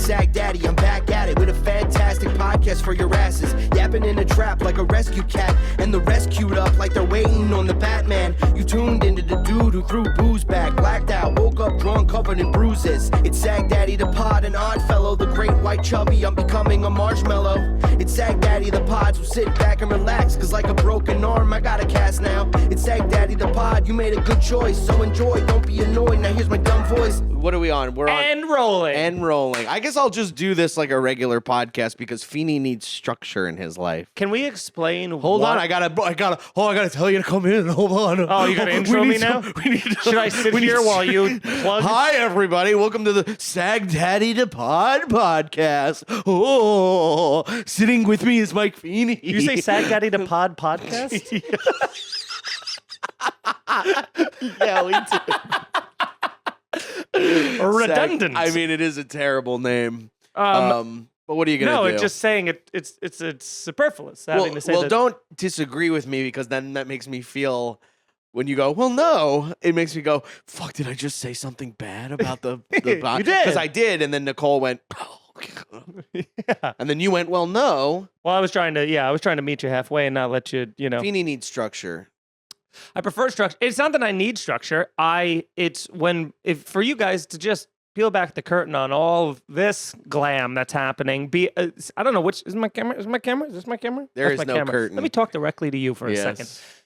Sagdaddy, I'm back at it with a fantastic podcast for your asses. Yapping in a trap like a rescue cat, and the rest queued up like they're waiting on the Batman. You tuned into the dude who threw booze back, blacked out, woke up drunk, covered in bruises. It's Sagdaddy Da Pod, an odd fellow, the great white chubby, I'm becoming a marshmallow. It's Sagdaddy Da Pod, so sit back and relax, cause like a broken arm, I got a cast now. It's Sagdaddy Da Pod, you made a good choice, so enjoy, don't be annoyed. Now here's my dumb voice. What are we on? We're on and rolling. And rolling. I guess I'll just do this like a regular podcast because Feeney needs structure in his life. Can we explain? Hold on, I gotta tell you to come in. Hold on. Oh, you gotta intro me now? Should I sit here while you plug? Hi, everybody. Welcome to the Sagdaddy Da Pod podcast. Oh, sitting with me is Mike Feeney. You say Sagdaddy Da Pod podcast? Yeah, we do. Redundant. I mean, it is a terrible name. But what are you gonna do? No, it's just saying it's superfluous having to say that. Don't disagree with me because then that makes me feel. When you go, well, no, it makes me go, fuck, did I just say something bad about the You did. Because I did, and then Nicole went, oh. Yeah. And then you went, well, no. Well, I was trying to meet you halfway and not let you, Feeney needs structure. I prefer structure. It's not that I need structure. It's for you guys to just peel back the curtain on all of this glam that's happening. I don't know which is my camera. Is this my camera? There That's is my no camera. curtain. Let me talk directly to you for a second. Yes.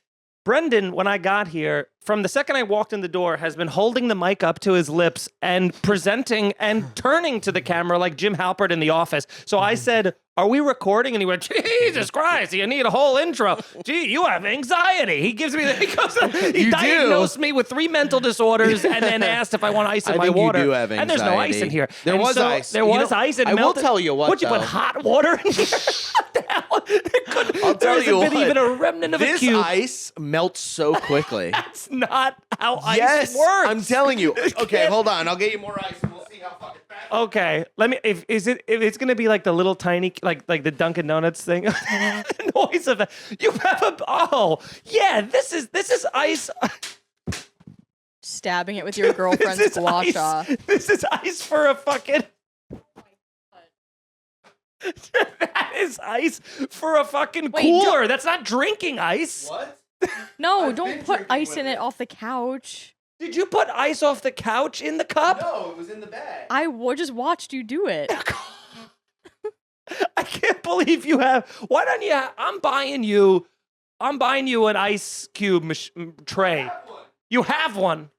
Brendan, when I got here, from the second I walked in the door, has been holding the mic up to his lips and presenting and turning to the camera like Jim Halpert in The Office. So I said, are we recording? And he went, Jesus Christ, you need a whole intro. Gee, you have anxiety. He diagnosed me with 3 mental disorders and then asked if I want ice in my water. You do have anxiety. And there's no ice in here. There was ice. There was ice. It I will melted. tell you what, Would you put though. hot water in here? I'll tell you what. There hasn't been even a remnant of a This cube. ice melts so quickly. That's not how ice Yes, works. I'm telling you. Okay, hold on. I'll get you more ice and we'll see how fucking fast. Okay, let me. If it's gonna be like the little tiny, like the Dunkin' Donuts thing, the noise of it. You have a. Oh yeah, this is ice. Stabbing it with your girlfriend's This is gua ice. sha. This is ice for a fucking. That is ice for a fucking Wait, cooler. That's not drinking ice. What? No, I've been don't put drinking ice with in it. it off the couch. Did you put ice off the couch in the cup? No, it was in the bag. Just watched you do it. I can't believe you have. Why don't you? I'm buying you an ice cube tray. You have one.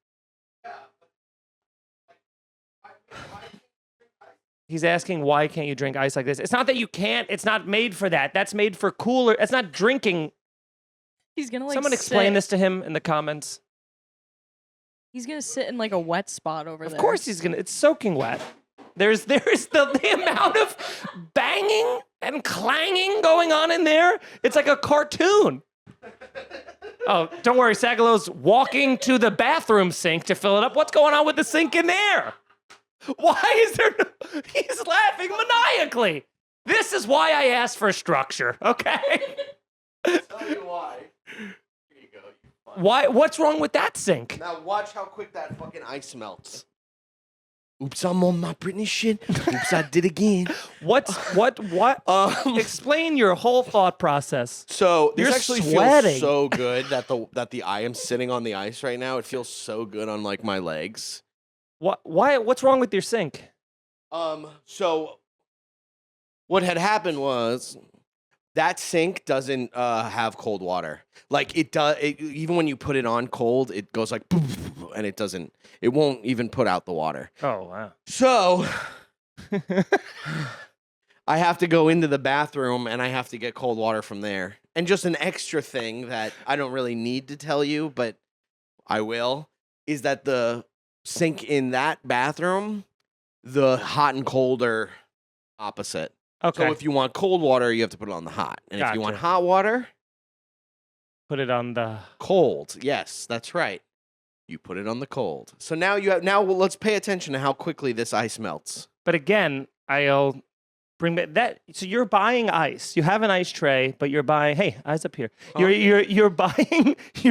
He's asking why can't you drink ice like this? It's not that you can't. It's not made for that. That's made for cooler. It's not drinking. He's gonna Someone explain this to him in the comments. He's gonna sit in like a wet spot over there. Of course he's gonna. It's soaking wet. There's the amount of banging and clanging going on in there. It's like a cartoon. Oh, don't worry. Sagalow's walking to the bathroom sink to fill it up. What's going on with the sink in there? Why is there no... He's laughing maniacally. This is why I asked for structure, okay? I'll tell you why. Here you go. Why? What's wrong with that sink? Now watch how quick that fucking ice melts. Oops, I'm on my Britney shit. Oops, I did again. What? Explain your whole thought process. So this You're actually sweating. feels so good that I am sitting on the ice right now. It feels so good on like my legs. Why? What's wrong with your sink? So what had happened was that sink doesn't have cold water. Like it does. Even when you put it on cold, it goes like, and it doesn't. It won't even put out the water. Oh wow. So I have to go into the bathroom and I have to get cold water from there. And just an extra thing that I don't really need to tell you, but I will, is that the sink in that bathroom, the hot and cold are opposite. Okay. So if you want cold water, you have to put it on the hot. And if you want Gotcha. hot water, Put it on the... cold. Yes, that's right. You put it on the cold. So now let's pay attention to how quickly this ice melts. But again, I'll bring back that. So you're buying ice. You have an ice tray, but you're buying. Hey, eyes up here. You're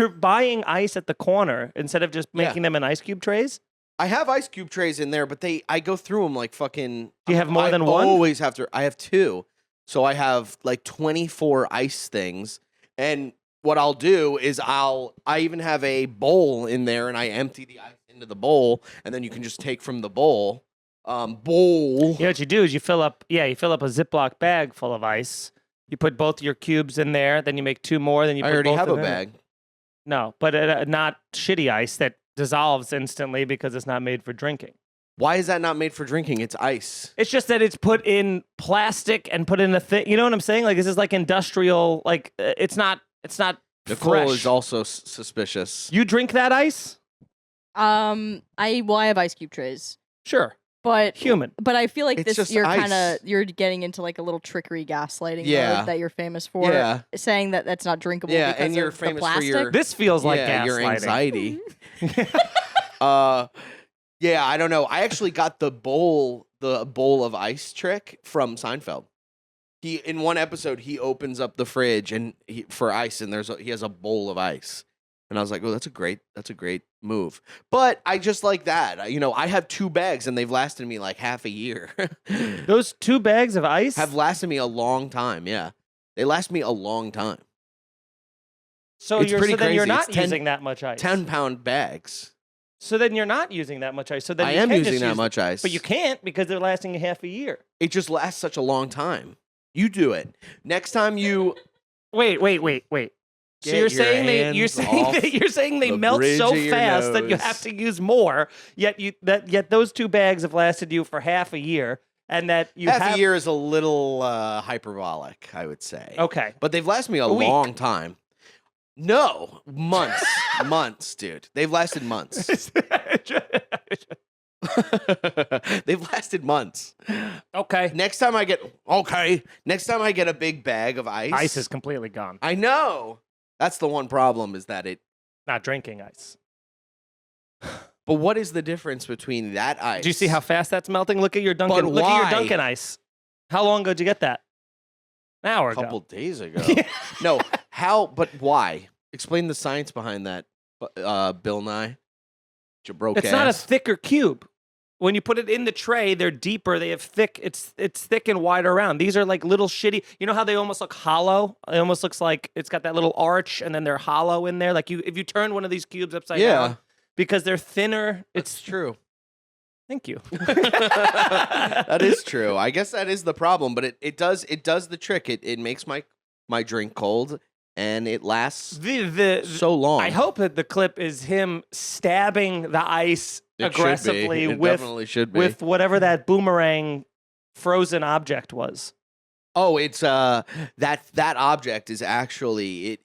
buying ice at the corner instead of just making them in ice cube trays. I have ice cube trays in there, but I go through them like fucking. Do you have more than one? Always have to. I have 2, so I have like 24 ice things. And what I'll do is I even have a bowl in there, and I empty the ice into the bowl, and then you can just take from the bowl. Bowl. You know what you do is you fill up a Ziploc bag full of ice. You put both your cubes in there, then you make 2 more. Then you. I put already both have of a them in. bag. No, but not shitty ice that dissolves instantly because it's not made for drinking. Why is that not made for drinking? It's ice. It's just that it's put plastic and put in a thing. You know what I'm saying? Like this is like industrial. Like it's not. Nicole fresh. is also suspicious. You drink that ice? I have ice cube trays, Sure. but Human. But I feel like It's just you're ice. you're getting into like a little trickery gaslighting Yeah. mode that you're famous for. Yeah. Saying that that's not drinkable. Yeah, because and you're of the famous for plastic. your- This feels like your gaslighting. anxiety. Yeah, I don't know. I actually got the bowl of ice trick from Seinfeld. In one episode he opens up the fridge for ice, and he has a bowl of ice. And I was like, "Oh, that's a great move." But I just like that. I have 2 bags, and they've lasted me like half a year. Those 2 bags of ice Have lasted me a long time. Yeah, they last me a long time. So It's pretty then you're crazy. not It's 10 using that much ice. 10-pound bags. So then you're not using that much ice. So then I you am can using just that use- much ice, But you can't because they're lasting you half a year. It just lasts such a long time. You do it next time you. Wait. So Get you're your saying hands off you're saying they the melt bridge so of your fast that you nose. have to use more. Yet those 2 bags have lasted you for half a year, and that you half have a year is a little hyperbolic, I would say. Okay. But they've lasted me a week. long time. No, months, months, dude. They've lasted months. They've lasted months. Okay. Next time I get a big bag of ice. Ice is completely gone. I know. That's the one problem is that it. Not drinking ice. But what is the difference between that ice? Do you see how fast that's melting? Look at your Dunkin'. But Look at your why? Dunkin' ice. How long ago did you get that? An hour a ago. couple days ago? No. How? But why? Explain the science behind that, Bill Nye. Jabroke It's not a ass. thicker cube. When you put it in the tray, they're deeper. They have thick. It's thick and wide around. These are like little shitty. You know how they almost look hollow? It almost looks like it's got that little arch, and then they're hollow in there. Like if you turn one of these cubes upside down, because they're thinner. It's true. Thank you. That is true. I guess that is the problem, but it does the trick. It makes my drink cold, and it lasts so long. I hope that the clip is him stabbing the ice aggressively It definitely should be. with whatever that boomerang frozen object was. Oh, it's that object is actually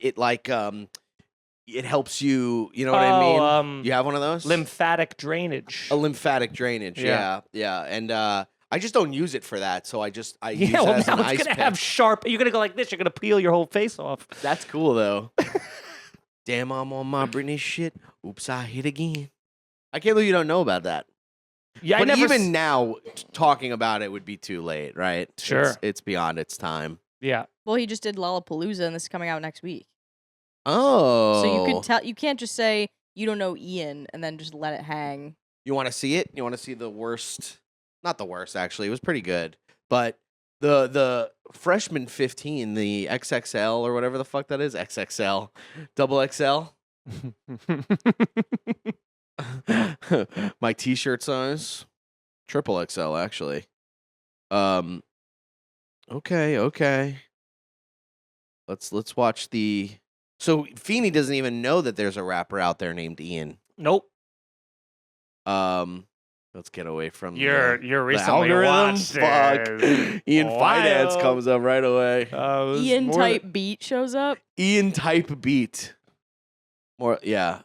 it helps you. You know what I mean? You have one of those? Lymphatic drainage. A lymphatic drainage. Yeah. Yeah. And I just don't use it for that. So I use Yeah, it well, as now an it's ice gonna pick. have sharp. You're gonna go like this. You're gonna peel your whole face off. That's cool though. Damn, I'm on my Britney shit. Oops, I hit again. I can't believe you don't know about that. Yeah, But I never. even now, talking about it would be too late, right? Sure. It's beyond its time. Yeah. Well, he just did Lollapalooza, and this is coming out next week. Oh. So you could tell. You can't just say you don't know Ian and then just let it hang. You want to see it? You want to see the worst? Not the worst, actually. It was pretty good. But the freshman 15, the XXL or whatever the fuck that is, XXL, double XL. My t-shirt size, triple XL actually. Okay. Let's watch the. So Feeney doesn't even know that there's a rapper out there named Ian. Nope. Let's get away from You're the recently algorithm. watched Fuck. it. Ian Finance Wild. comes up right away. Ian type beat shows up. Ian type beat. More, yeah.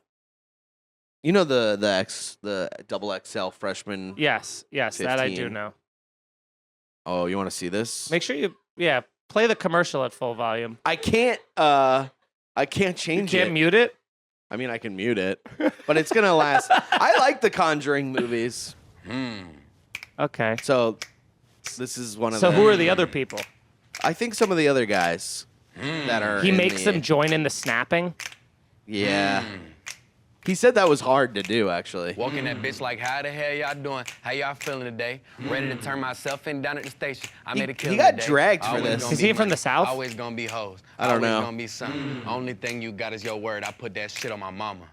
You know the double XL freshman. Yes, that I do 15. know. Oh, you want to see this? Make sure you play the commercial at full volume. I can't You change can't it. mute it. I mean, I can mute it, but it's gonna last. I like the Conjuring movies. Okay. So this is one of. So the, who are the other people? I think some of the other guys that are. He in makes the- them join in the snapping. Yeah. He said that was hard to do, actually. Walking that bitch like, how the hell y'all doing? How y'all feeling today? Ready to turn myself in down at the station. I made a killing got today. dragged for Always this. gonna Is be he from money. the South? Always gonna be hoes. I don't know. Always gonna be something. Only thing you got is your word. I put that shit on my mama.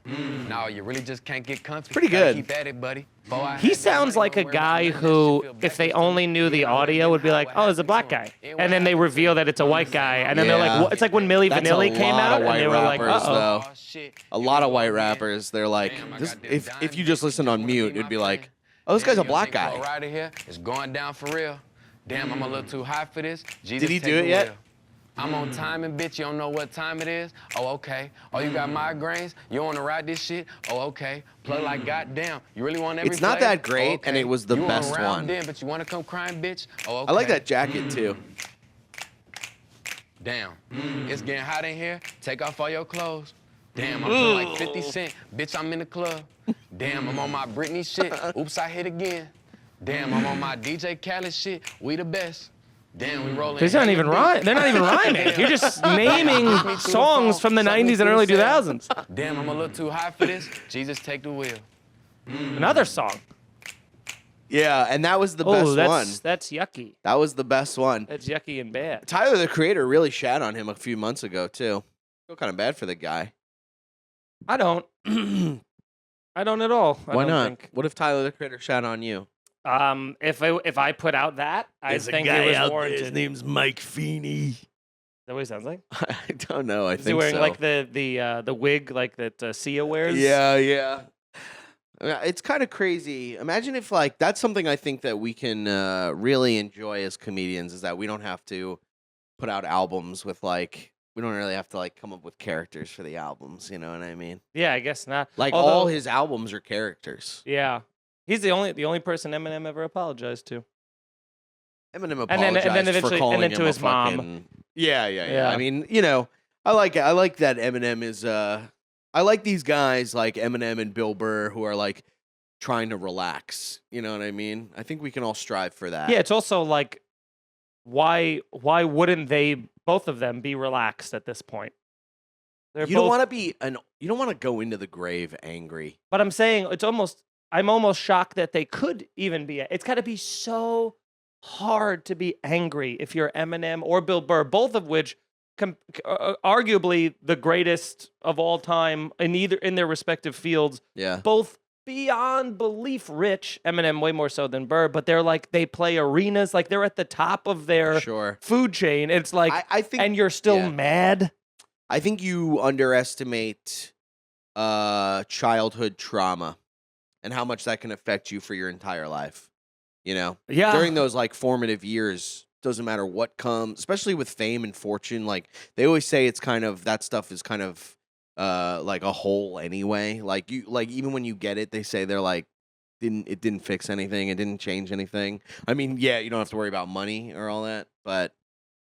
No, you really just can't get comfy. pretty Gotta good. Keep at it, buddy. Before I He had that sounds money, like a no guy worries, who, that shit feel if they backwards. only knew the You know, audio, would be like, oh, it's a black guy. And then they reveal that it's a white guy. And then they're like, Yeah. what? It's like when Milli That's Vanilli a came lot out, of and they white were like, rappers, uh-oh. though. Oh, shit. A Here lot we of go white again. rappers, they're like, Damn, I this, got them if dimes. you just listen on You mute, wanna be it'd be my like, friend? oh, this guy's a Damn, black you think guy. Flo Rida here is going down for real. Damn, I'm a little too high for this. Jesus, Did he take do it the yet? wheel. I'm on time and bitch, you don't know what time it is? Oh, okay. Oh, you got migraines? You wanna ride this shit? Oh, okay. Plug like goddamn. You really want every It's not flavor? that great, Oh, and okay. it was the You wanna best round one. Then, but you wanna come crying, bitch? Oh, okay. I like that jacket, too. Damn, it's getting hot in here. Take off all your clothes. Damn, I'm feeling like 50 Cent. Bitch, I'm in the club. Damn, I'm on my Britney shit. Oops, I hit again. Damn, I'm on my DJ Khaled shit. We the best. Damn, we rolling. They're not even rhyming. They're not even rhyming. You're just naming songs from the 90s and early 2000s. Damn, I'm a little too high for this. Jesus, take the wheel. Another song. Yeah, and that was the Oh, best that's one. that's yucky. That was the best one. That's yucky and bad. Tyler, the Creator, really shat on him a few months ago, too. I feel kind of bad for the guy. I don't. I don't at all. I Why don't not? Think. What if Tyler, the Creator, shat on you? If I put out that, I think it was warranted. name's Mike Feeney. Is that what he sounds like? I don't know. I Is he think wearing so. like the wig like that Sia wears? Yeah. It's kind of crazy. Imagine if like that's something I think that we can really enjoy as comedians is that we don't have to put out albums with like we don't really have to like come up with characters for the albums. You know what I mean? Yeah, I guess not. Like Although- all his albums are characters. Yeah, he's the only person Eminem ever apologized to. Eminem And then apologized eventually- for calling and then him to a his mom. fucking- Yeah. Yeah. I mean, you know, I like that Eminem is. I like these guys like Eminem and Bill Burr who are like trying to relax. You know what I mean? I think we can all strive for that. Yeah, it's also like, why wouldn't they both of them be relaxed at this point? They're You don't both- want to be you don't want to go into the grave angry. But I'm saying I'm almost shocked that they could even be. It's got to be so hard to be angry if you're Eminem or Bill Burr, both of which arguably the greatest of all time in their respective fields. Yeah. Both beyond belief rich. Eminem way more so than Burr, but they're like they play arenas, like they're at the top of their Sure. food chain. It's like, I think and you're still yeah. mad. I think you underestimate childhood trauma and how much that can affect you for your entire life. You know? Yeah. During those like formative years, doesn't matter what comes, especially with fame and fortune. Like they always say, it's kind of that stuff is kind of like a hole anyway. Like even when you get it, they say they're like it didn't fix anything, it didn't change anything. I mean, yeah, you don't have to worry about money or all that, but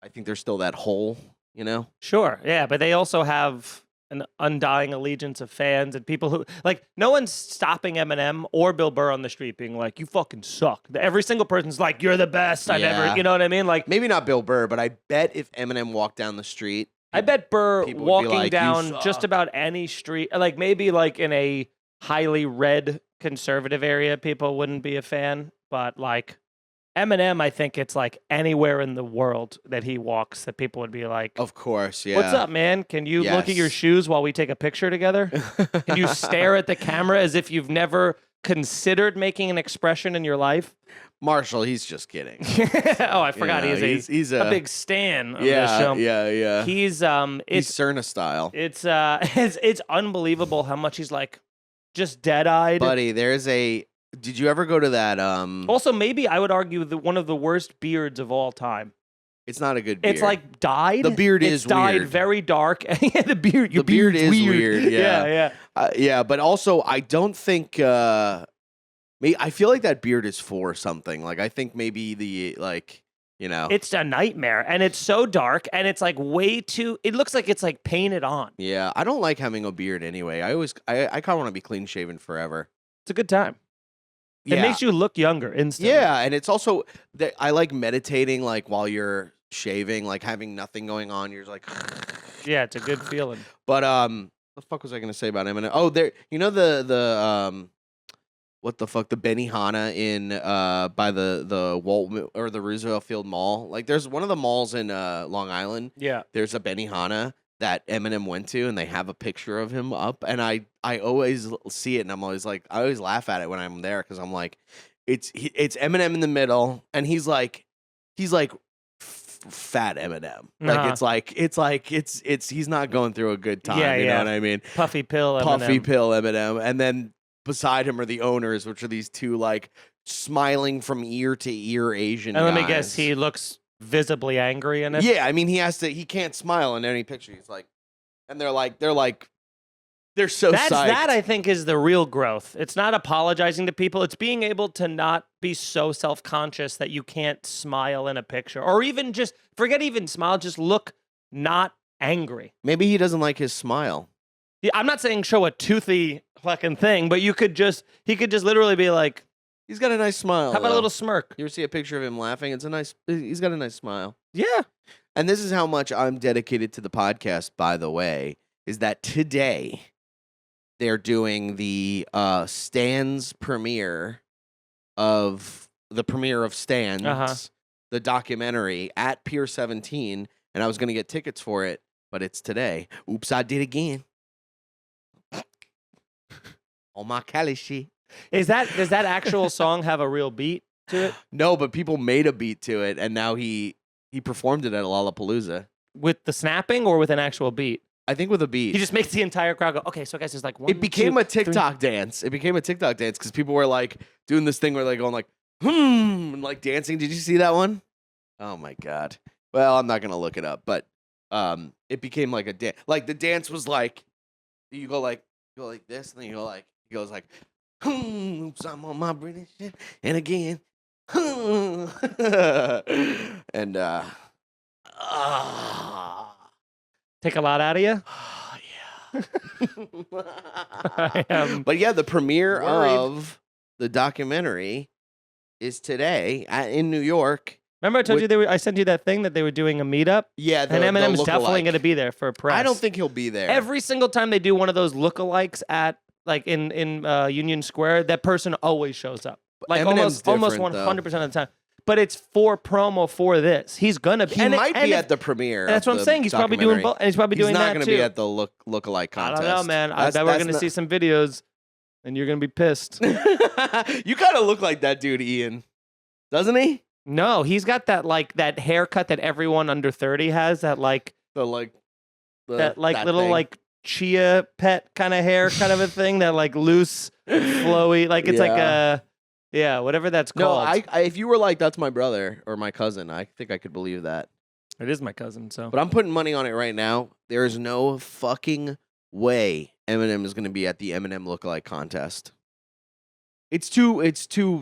I think there's still that hole. You know? Sure, yeah, but they also have an undying allegiance of fans and people who like no one's stopping Eminem or Bill Burr on the street being like, you fucking suck. Every single person's like, you're the best I've Yeah. ever, you know what I mean? Like Maybe not Bill Burr, but I bet if Eminem walked down the street, I bet Burr people would be walking like, "You down just suck." about any street, like maybe like in a highly red conservative area, people wouldn't be a fan, but like Eminem, I think it's like anywhere in the world that he walks that people would be like, of course, yeah. what's up, man? Can you look at your Yes. shoes while we take a picture together? Can you stare at the camera as if you've never considered making an expression in your life? Marshall, he's just kidding. Oh, I forgot. You know, he's a big stan of this yeah, show. yeah. He's He's Cerna style. it's unbelievable how much he's like just dead-eyed. Buddy, did you ever go to that Also, maybe I would argue one of the worst beards of all time. it's not a good beard. It's like dyed. The beard it's is dyed weird. very dark. Yeah, the beard. Your The beard beard's is weird, yeah. yeah. but also I don't think I feel like that beard is for something. Like I think maybe the like, you know. It's a nightmare, and it's so dark, and it's like way too. It looks like it's like painted on. Yeah, I don't like having a beard anyway. I kind of want to be clean shaven forever. It's a good time. Yeah. It makes you look younger instantly. Yeah, and it's also that I like meditating like while you're shaving, like having nothing going on. You're just like Yeah, it's a good feeling. But the fuck was I gonna say about Eminem? Oh, there. You know the what the fuck, the Benihana in by the Walt or the Roosevelt Field Mall. Like, there's one of the malls in Long Island. Yeah. There's a Benihana that Eminem went to, and they have a picture of him up. And I always see it, and I'm always like, I always laugh at it when I'm there because I'm like, it's Eminem in the middle, and he's like fat Eminem. Like it's he's not going through a good time. You know what I mean? Puffy pill Eminem, and then beside him are the owners, which are these two like smiling from ear to ear Asian And guys. let me guess, he looks visibly angry in it. Yeah, I mean he can't smile in any picture. He's like, and they're so That's psyched. that I think is the real growth. It's not apologizing to people. It's being able to not be so self-conscious that you can't smile in a picture, or even just forget even smile. Just look not angry. Maybe he doesn't like his smile. Yeah, I'm not saying show a toothy fucking thing, but he could just literally be like, He's got a nice smile. how about a though. little smirk? You ever see a picture of him laughing? He's got a nice smile. Yeah. And this is how much I'm dedicated to the podcast, by the way, is that today they're doing the Stans premiere of Stans, the documentary at Pier 17, and I was going to get tickets for it, but it's today. Oops, I did again. On my Cali shit. Does that actual song have a real beat to it? No, but people made a beat to it, and now he performed it at Lollapalooza. With the snapping or with an actual beat? I think with a beat. He just makes the entire crowd go, okay, so guys, there's like one, It became two, a TikTok dance. It became a TikTok dance because people were like doing this thing where they're going like, and like dancing. Did you see that one? Oh my God. Well, I'm not going to look it up, but it became like a dance. Like the dance was like, you go like this, and then you go like, he goes like, oops, I'm on my British shit. And again, and take a lot out of you? yeah. But yeah, the premiere of the documentary is today in New York. Remember I told you I sent you that thing that they were doing a meetup? Yeah, and Eminem's definitely going to be there for a press. I don't think he'll be there. Every single time they do one of those lookalikes at like in Union Square, that person always shows up. Like Eminem's almost different, 100% of the time. But it's for promo for this. He's gonna be. He might be at the premiere. And that's what I'm saying. He's probably doing both, and he's probably doing that too. He's not going to be at the lookalike contest. I don't know, man. I bet we're going to see some videos, and you're going to be pissed. You kind of look like that dude, Ian, doesn't he? No, he's got that haircut that everyone under 30 has. That little like chia pet kind of hair, kind of a thing. That like loose, flowy, like it's like a. Yeah, whatever that's called. No, if you were like, that's my brother or my cousin, I think I could believe that. It is my cousin, so. But I'm putting money on it right now. There is no fucking way Eminem is going to be at the Eminem lookalike contest. It's too,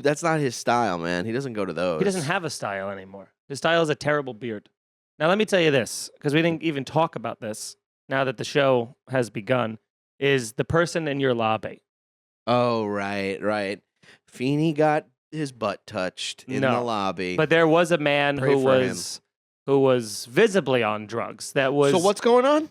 that's not his style, man. He doesn't go to those. He doesn't have a style anymore. His style is a terrible beard. Now, let me tell you this, because we didn't even talk about this now that the show has begun, is the person in your lobby. Oh, right. Feeney got his butt touched in the lobby. But there was a man who was visibly on drugs. That was. So what's going on?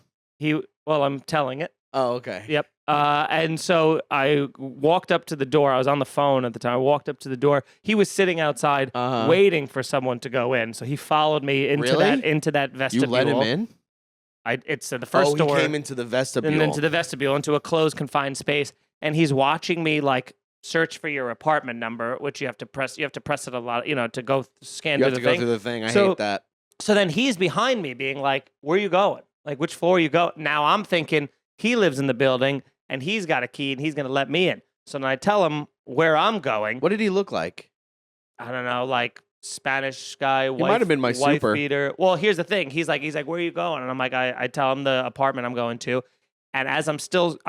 I'm telling it. Oh, okay. Yep. And so I walked up to the door. I was on the phone at the time. I walked up to the door. He was sitting outside waiting for someone to go in. So he followed me into that vestibule. You let him in? It's the first door. He came into the vestibule. And into the vestibule, into a closed, confined space. And he's watching me like search for your apartment number, which you have to press. You have to press it a lot, to go scan through the thing. You have to go through the thing. I hate that. So then he's behind me being like, where are you going? Like, which floor you go? Now I'm thinking he lives in the building and he's got a key and he's going to let me in. So then I tell him where I'm going. What did he look like? I don't know, like Spanish guy, He might have been my wife super. beater. Well, here's the thing. He's like, where are you going? And I'm like, I tell him the apartment I'm going to. And as I'm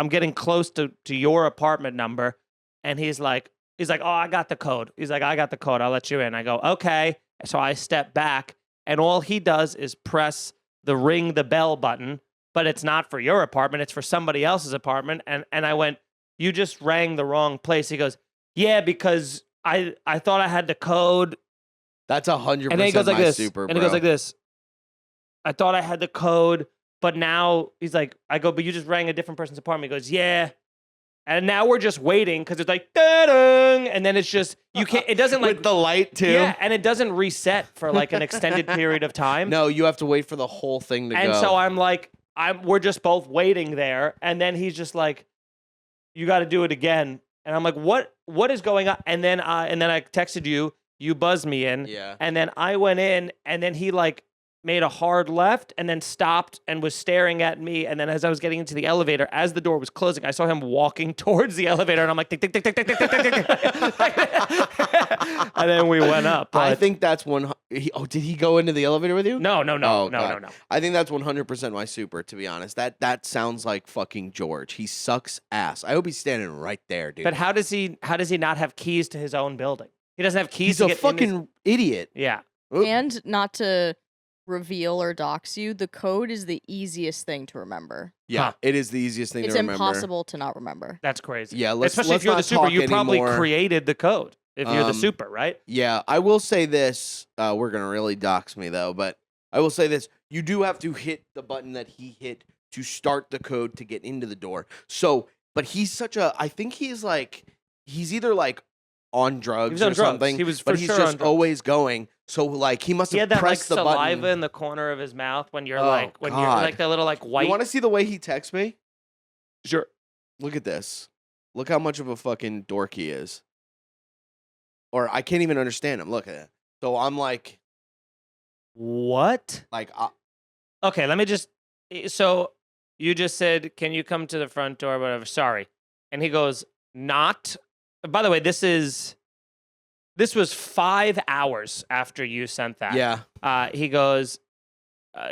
getting close to your apartment number, and he's like, oh, I got the code. He's like, I got the code. I'll let you in. I go, okay. So I step back, and all he does is press the ring the bell button, but it's not for your apartment. It's for somebody else's apartment. And I went, you just rang the wrong place. He goes, yeah, because I thought I had the code. That's 100% and then he goes like my this, super, and he goes like this. I thought I had the code, But now he's like, I go, but you just rang a different person's apartment. He goes, yeah. And now we're just waiting because it's like, da-dung, and then it's just, you can't, it doesn't like. With the light too. Yeah, and it doesn't reset for like an extended period of time. No, you have to wait for the whole thing to go. And so I'm like, we're just both waiting there. And then he's just like, you got to do it again. And I'm like, what is going on? And then I texted you buzzed me in. Yeah. And then I went in, and then he like made a hard left and then stopped and was staring at me. And then as I was getting into the elevator, as the door was closing, I saw him walking towards the elevator, and I'm like, tick, tick, tick, tick, tick, tick, tick, tick, tick. And then we went up. I think that's one. Did he go into the elevator with you? No. Oh, God. I think that's 100% my super, to be honest. That sounds like fucking George. He sucks ass. I hope he's standing right there, dude. But how does he not have keys to his own building? He doesn't have keys He's to a get fucking in his... idiot. Yeah. And not to reveal or dox you, the code is the easiest thing to remember. Yeah, Huh. it is the easiest thing It's to remember. impossible to not remember. That's crazy. Yeah, especially if you're the not super, talk you probably anymore. created the code. If you're the super, right? Yeah, I will say this. We're going to really dox me, though, but I will say this. You do have to hit the button that he hit to start the code to get into the door. So, but he's such a, I think he's either like on drugs on or drugs. something. He was for but he's sure on just drugs. always going. So, like, he must He have had that like pressed the saliva button. in the corner of his mouth when you're Oh, like, when you're God. like the little like white. You want to see the way he texts me? Sure. Look at this. Look how much of a fucking dork he is. Or I can't even understand him. Look at it. So I'm like, What? Okay, let me just. So you just said, "Can you come to the front door?" Whatever. Sorry. And he goes, "Not." By the way, this was 5 hours after you sent that. yeah. He goes.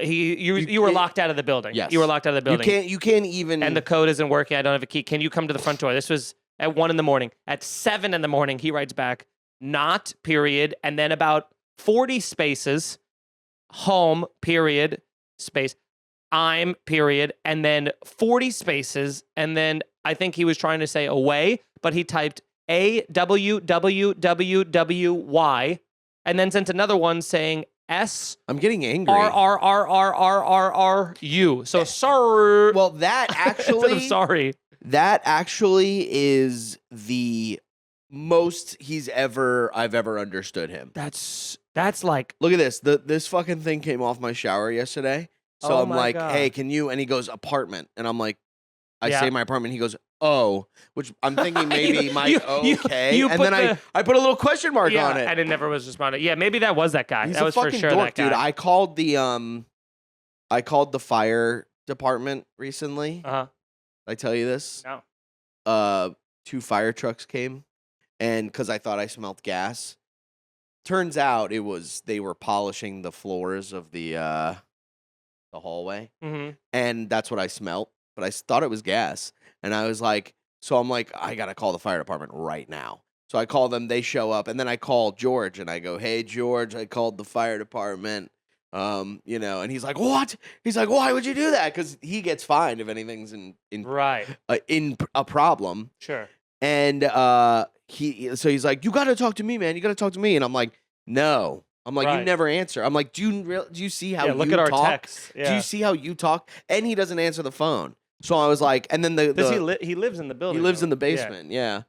You were locked out of the building. Yes. You were locked out of the building. You can't even. And the code isn't working. I don't have a key. Can you come to the front door? This was at 1 a.m. At 7 a.m, he writes back, "Not, period." And then about 40 spaces, home, period, space, I'm, period. And then 40 spaces. And then I think he was trying to say away, but he typed AWWWWY and then sent another one saying S. I'm getting angry. RRRRRRRU. So sorry. Well, that Instead actually. of sorry. That actually is the most I've ever understood him. That's like, Look at this. This fucking thing came off my shower yesterday. So Oh I'm my like, God. hey, can you? And he goes, apartment. And I'm like, I Yeah. say my apartment. He goes, oh, which I'm thinking maybe You- my you- okay. you and put then the- I put a little question mark yeah, on it. and it never was responded. Yeah, maybe that was that guy. He's That a was for fucking sure dork, that guy. dude. I called the fire department recently. Uh-huh. Did I tell you this? No. 2 fire trucks came, and because I thought I smelled gas, turns out they were polishing the floors of the hallway, Mm-hmm. and that's what I smelled. But I thought it was gas, and I was like, so I'm like, I gotta call the fire department right now. So I call them, they show up, and then I call George, and I go, hey George, I called the fire department. And he's like, what? He's like, why would you do that? Because he gets fined if anything's in Right. in a problem. Sure. And he's like, you got to talk to me, man. You got to talk to me. And I'm like, no. I'm like, you Right. never answer. I'm like, do you see how Yeah, you look at our talk? texts. Do Yeah. you see how you talk? And he doesn't answer the phone. So I was like, and then Does he lives in the he building. lives though. in the basement. Yeah.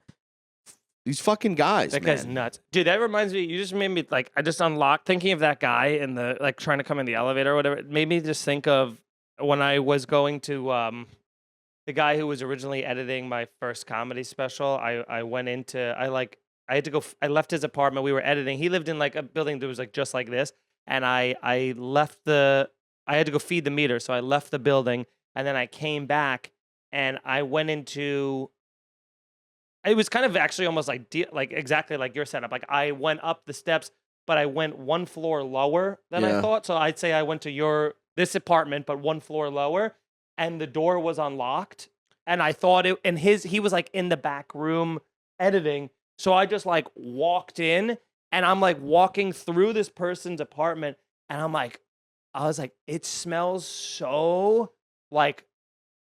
These fucking guys, That man. guy's nuts. Dude, that reminds me, you just made me like, I just unlocked thinking of that guy in the, like trying to come in the elevator or whatever. It made me just think of when I was going to, the guy who was originally editing my first comedy special. I went into, I had to go, I left his apartment. We were editing. He lived in like a building that was like just like this. And I had to go feed the meter. So I left the building and then I came back and I went into, it was kind of actually almost like exactly like your setup. Like I went up the steps, but I went 1 floor lower than I Yeah. thought. So I'd say I went to this apartment, but 1 floor lower, and the door was unlocked. And I thought he was like in the back room editing. So I just like walked in, and I'm like walking through this person's apartment, and I was like, it smells so like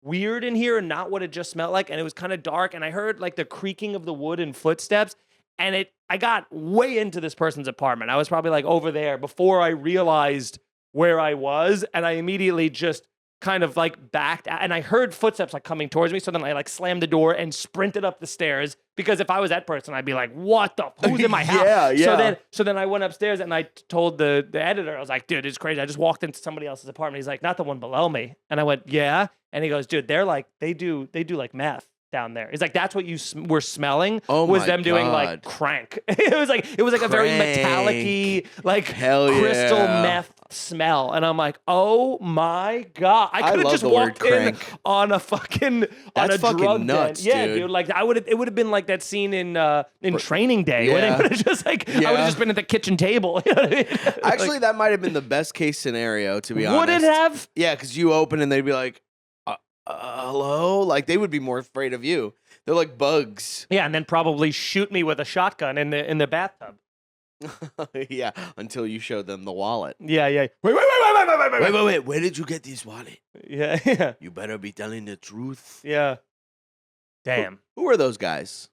weird in here and not what it just smelled like, and it was kind of dark, and I heard like the creaking of the wood and footsteps, and I got way into this person's apartment. I was probably like over there before I realized where I was, and I immediately just kind of like backed, and I heard footsteps like coming towards me. So then I like slammed the door and sprinted up the stairs, because if I was that person, I'd be like, "What the? Who's in my house?" Yeah. So then I went upstairs and I told the editor, I was like, "Dude, it's crazy. I just walked into somebody else's apartment." He's like, "Not the one below me," and I went, "Yeah," and he goes, "Dude, they're like they do like meth down there." He's like, "That's what you were smelling was my them doing like God. crank." It was like a very metallic-y, like Hell crystal yeah. meth smell, and I'm like, "Oh my God!" I could have love just the word walked in crank. on a fucking That's on a fucking drug nuts, den. Yeah, dude. dude. Like it would have been like that scene in Training Day where they Yeah. would have just like I would Yeah. have just been at the kitchen table. You know what I mean? Actually, that might have been the best case scenario, to be honest. Would it have? Yeah, because you open and they'd be like, hello? Like, they would be more afraid of you. They're like bugs. Yeah, and then probably shoot me with a shotgun in the bathtub. Yeah, until you showed them the wallet. Yeah. Wait. Wait. Where did you get this wallet? Yeah. You better be telling the truth. Yeah. Damn. Who are those guys?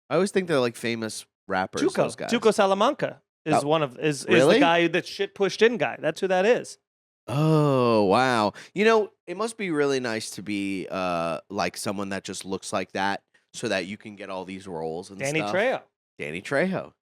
I always think they're like famous rappers. Those guys. Tuco Salamanca is Oh, one of is really? the guy that shit pushed in guy. That's who that is. Oh, wow. You know, it must be really nice to be like someone that just looks like that, so that you can get all these roles and Danny stuff. Trejo. Danny Trejo.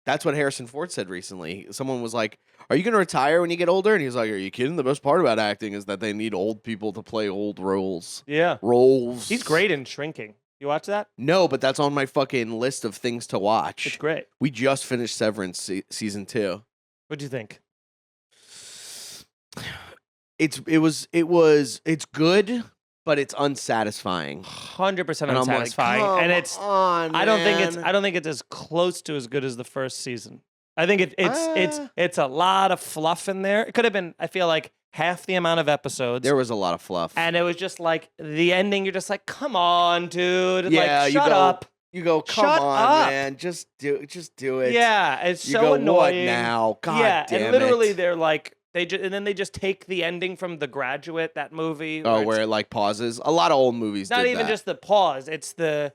That's what Harrison Ford said recently. Someone was like, "Are you going to retire when you get older?" And he's like, "Are you kidding? The best part about acting is that they need old people to play old roles." Yeah. Roles. He's great in Shrinking. You watch that? No, but that's on my fucking list of things to watch. It's great. We just finished Severance season 2. What'd you think? It's good, but it's unsatisfying. 100% And I'm like, unsatisfying, come and it's. on, I don't think man. it's as close to as good as the first season. I think it's a lot of fluff in there. It could have been. I feel like half the amount of episodes. There was a lot of fluff. And it was just like the ending. You're just like, come on, dude. Yeah, like, you shut go- up. You go, come Shut on, up. man. Just do it. Yeah, it's You so go, annoying. what now? God yeah, damn and literally it. they're like and then they just take the ending from The Graduate, that movie. Oh, it's where it like pauses. A lot of old movies not did even that. just the pause. It's the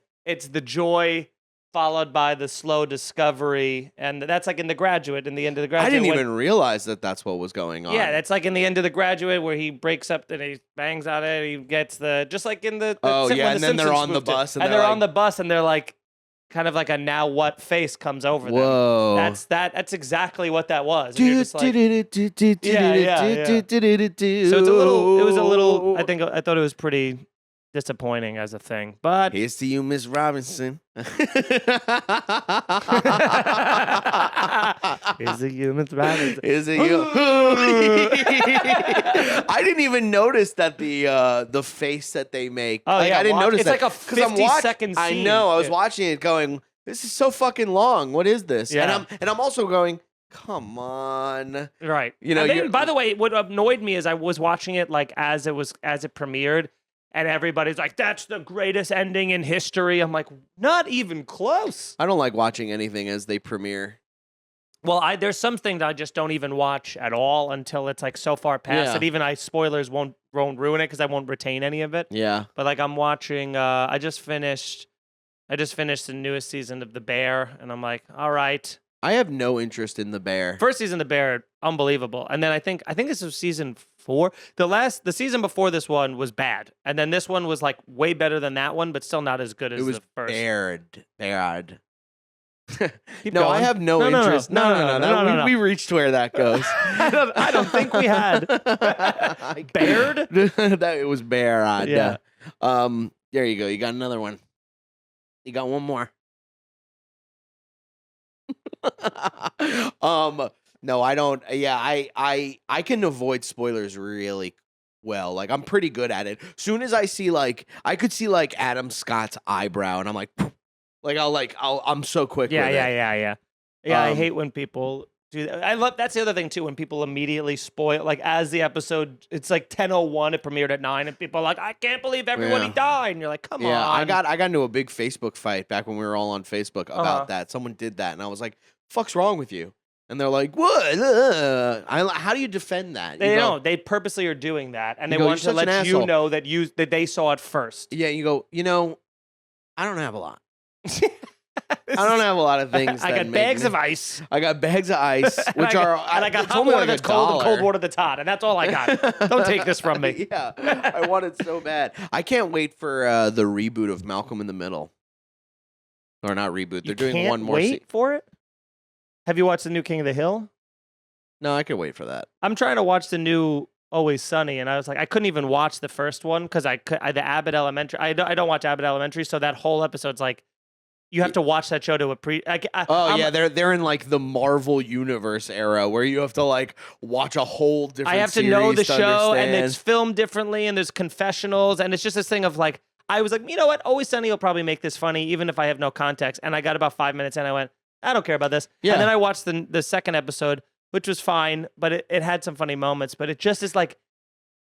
joy followed by the slow discovery, and that's like in The Graduate. In the end of The Graduate, I didn't when- even realize that that's what was going on. Yeah, that's like in the end of The Graduate where he breaks up and he bangs on it. He gets just like in the Oh, when yeah, the and then they're Simpsons on the moved to- bus and and they're they're like- on the bus and they're like kind of like a now what face comes over them. Whoa. That's exactly what that was. And you're just like, yeah. So it's it was a little. I thought it was pretty disappointing as a thing, but Here's to you, Miss Robinson. is a human rabbit. Is it you? I didn't even notice that the face that they make. Oh, yeah, I didn't notice it's that. like a 'Cause I'm 50-second I scene. know. I was Yeah. watching it, going, "This is so fucking long. What is this?" Yeah. And I'm also going, "Come on." Right. You know, And then, you're- by the way, what annoyed me is I was watching it like as it premiered, and everybody's like, "That's the greatest ending in history." I'm like, not even close. I don't like watching anything as they premiere. Well, there's some things I just don't even watch at all until it's like so far past Yeah. that even spoilers won't ruin it because I won't retain any of it. Yeah. But like I'm watching, I just finished the newest season of The Bear, and I'm like, all right. I have no interest in The Bear. First season of The Bear, unbelievable. And then I think this is season 4. The season before this one was bad. And then this one was like way better than that one, but still not as good as It was the first. bad. Keep No, I going. have no No, interest. no. We reached where that goes. I don't think we had. Bared? That it was bad. Yeah. There you go. You got another one. You got one more. No, I don't. Yeah, I can avoid spoilers really well. Like I'm pretty good at it. Soon as I see I could see Adam Scott's eyebrow, and I'm like, I'm so quick. Yeah, with yeah, it. yeah. Yeah, I Um, hate when people do that. That's the other thing too, when people immediately spoil, like as the episode, it's like 10:01, it premiered at 9, and people are like, I can't believe everybody Yeah. died. And you're like, come Yeah, on. I got into a big Facebook fight back when we were all on Facebook about Uh-huh. that. Someone did that, and I was like, "Fuck's wrong with you?" And they're like, "What? How do you defend that?" They You go, don't. They purposely are doing that, and You they go, want to "You're such an let you asshole." know that they saw it first. Yeah, you go. I don't have a lot. I don't have a lot of things. I that got make bags me- of ice. I got bags of ice, which and are I got it's hot only water like that's cold and cold $1. water that's hot, and that's all I got. Don't take this from me. Yeah, I want it so bad. I can't wait for the reboot of Malcolm in the Middle. Or not reboot. They're You doing can't one more. wait for it. Have you watched the new King of the Hill? No, I could wait for that. I'm trying to watch the new Always Sunny, and I was like, I couldn't even watch the first one because the Abbott Elementary. I don't watch Abbott Elementary, so that whole episode's like, you have to watch that show to appreciate. Yeah, they're in like the Marvel Universe era where you have to like watch a whole different. I have to know the series to show, and understand. it's filmed differently, and there's confessionals, and it's just this thing of like, I was like, you know what, Always Sunny will probably make this funny, even if I have no context. And I got about 5 minutes, and I went, I don't care about this. Yeah. And then I watched the second episode, which was fine, but it had some funny moments. But it just is like,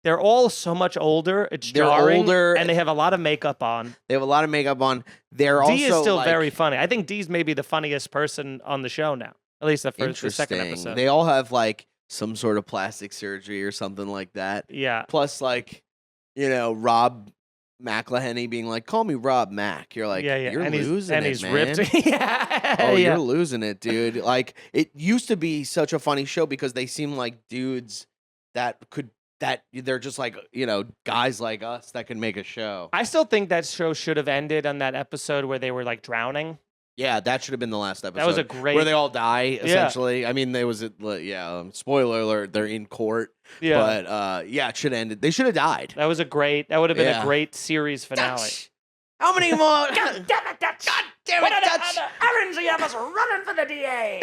they're all so much older. It's They're jarring, older. and they have a lot of makeup on. They have a lot of makeup on. They're also D is still like, very funny. I think D's maybe the funniest person on the show now. At least the second interesting. episode. They all have like some sort of plastic surgery or something like that. Yeah. Plus, like, Rob McElhenney being like, "Call me Rob Mac." You're like, Yeah. "You're and losing he's man." ripped. Yeah. Oh, yeah. you're losing it, dude. Like, it used to be such a funny show because they seem like dudes that they're just like, guys like us that can make a show. I still think that show should have ended on that episode where they were like drowning. Yeah, that should have been the last episode. That was a great. where they all die, essentially. I mean, there was spoiler alert, they're in court. Yeah. But it should have ended. They should have died. That was That would have been Yeah. a great series finale. Dutch! How many more? God damn it, Dutch! God damn it, Dutch! errands you have us running for the DA.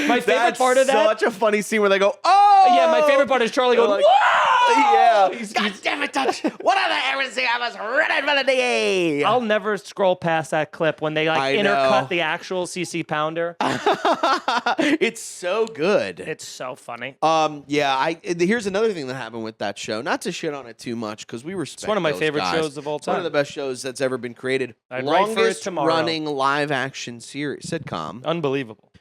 My favorite part of that- Such a funny scene where they go, "Oh!" Yeah, my favorite part is Charlie going, Like, "Whoa!" Yeah. He's- God damn it, Dutch! What are the errands you have us running for the DA? I'll never scroll past that clip when they like I intercut know. the actual CC Pounder. It's so good. It's so funny. Here's another thing that happened with that show. Not to shit on it too much because we respect. It's one of my those favorite guys. shows of all It's one of time. the best shows that's ever been created. I'd write for it Longest tomorrow. running live action series sitcom. Unbelievable.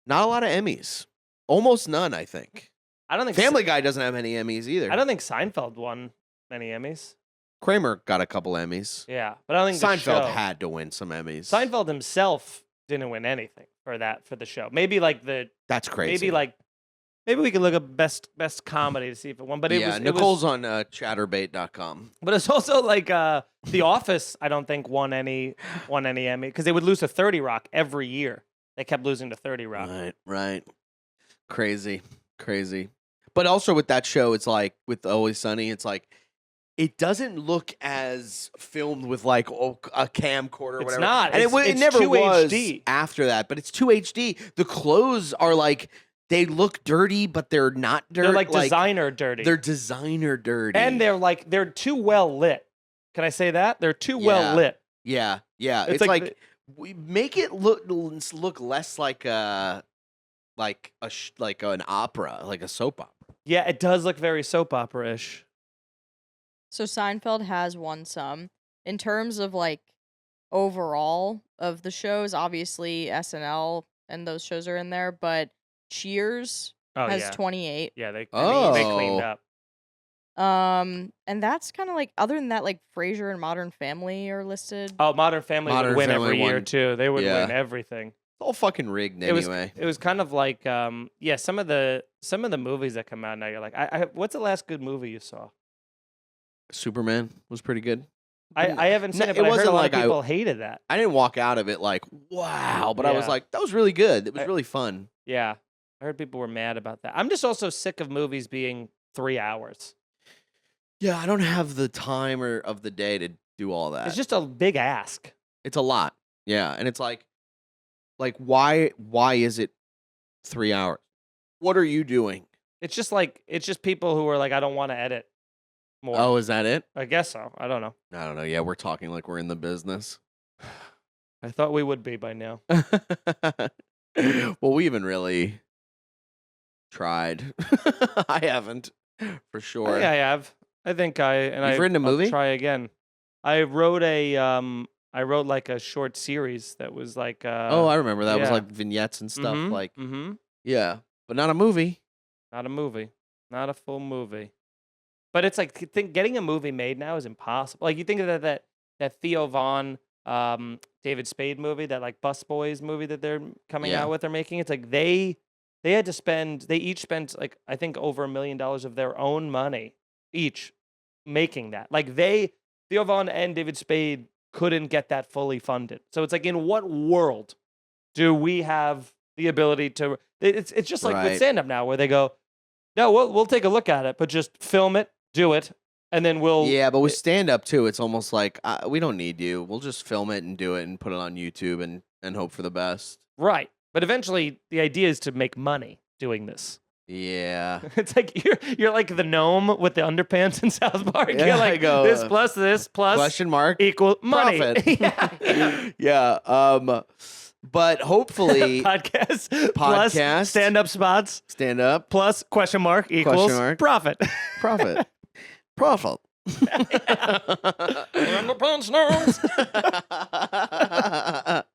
Not a lot of Emmys. Almost none, I think. I don't think Family Guy doesn't have any Emmys either. I don't think Seinfeld won many Emmys. Kramer got a couple Emmys. Yeah, but I don't think the Seinfeld show, had to win some Emmys. Seinfeld himself didn't win anything for the show. Maybe like That's crazy. maybe we could look up best comedy to see if it won. But Nicole's on chatterbait.com. But it's also like The Office. I don't think won any Emmy because they would lose to 30 Rock every year. They kept losing to 30 Rock. Right. Crazy. But also with that show, it's like with Always Sunny, it's like it doesn't look as filmed with like a camcorder or It's whatever. not. And It's it never 2 was HD. after that, but it's 2 HD. The clothes are like they look dirty, but they're not dirty. They're like designer dirty. They're designer dirty. And they're too well lit. Can I say that? They're too well lit. Yeah. It's like we make it look less like an opera, like a soap opera. Yeah, it does look very soap opera-ish. So Seinfeld has won some. In terms of like overall of the shows, obviously SNL and those shows are in there, but Cheers Oh has yeah. 28. Yeah, they Oh. cleaned up. And that's kind of like, other than that, like Frasier and Modern Family are listed. Oh, Modern Family Modern would win Family every year won. too. They would Yeah. win everything. It's all fucking rigged anyway. It was kind of like some of the movies that come out now. You're like, what's the last good movie you saw? Superman was pretty good. I haven't seen No, it, but it I heard wasn't a lot like of people hated that. I didn't walk out of it like, wow, but I was Yeah. like, that was really good. It was really fun. Yeah, I heard people were mad about that. I'm just also sick of movies being 3 hours. Yeah, I don't have the time of the day to do all that. It's just a big ask. It's a lot. Yeah, and it's like why is it 3 hours? What are you doing? It's just people who are like, I don't want to edit more. Oh, is that it? I guess so. I don't know. I don't know. Yeah, we're talking like we're in the business. I thought we would be by now. Well, we haven't really tried. I haven't, for I sure. think I have. I think You've written a movie? I'll try again. I wrote like a short series that was like Oh, I remember that was yeah. like vignettes and stuff. Like, mm-hmm. yeah, but not a movie. Not a movie. Not a full movie. But it's like getting a movie made now is impossible. Like you think that Theo Vaughn David Spade movie, that like Bus Boys movie that they're coming Yeah. out with or making. It's like they had to spend, they each spent like, I think over $1 million of their own money each making that. Like Theo Von and David Spade couldn't get that fully funded. So it's like, in what world do we have the ability to, it's just like with Right. stand-up now where they go, no, we'll take a look at it, but just film it, do it, and then we'll. Yeah, but with stand up too, it's almost like we don't need you. We'll just film it and do it and put it on YouTube and hope for the best. Right. But eventually the idea is to make money doing this. Yeah. It's like you're like the gnome with the underpants in South Park. Yeah, You're I like go, this plus Question mark. equal money. Profit. yeah. Yeah. But hopefully Podcast plus Podcast. stand-up spots stand up plus question mark equals mark. profit. profit. Profit.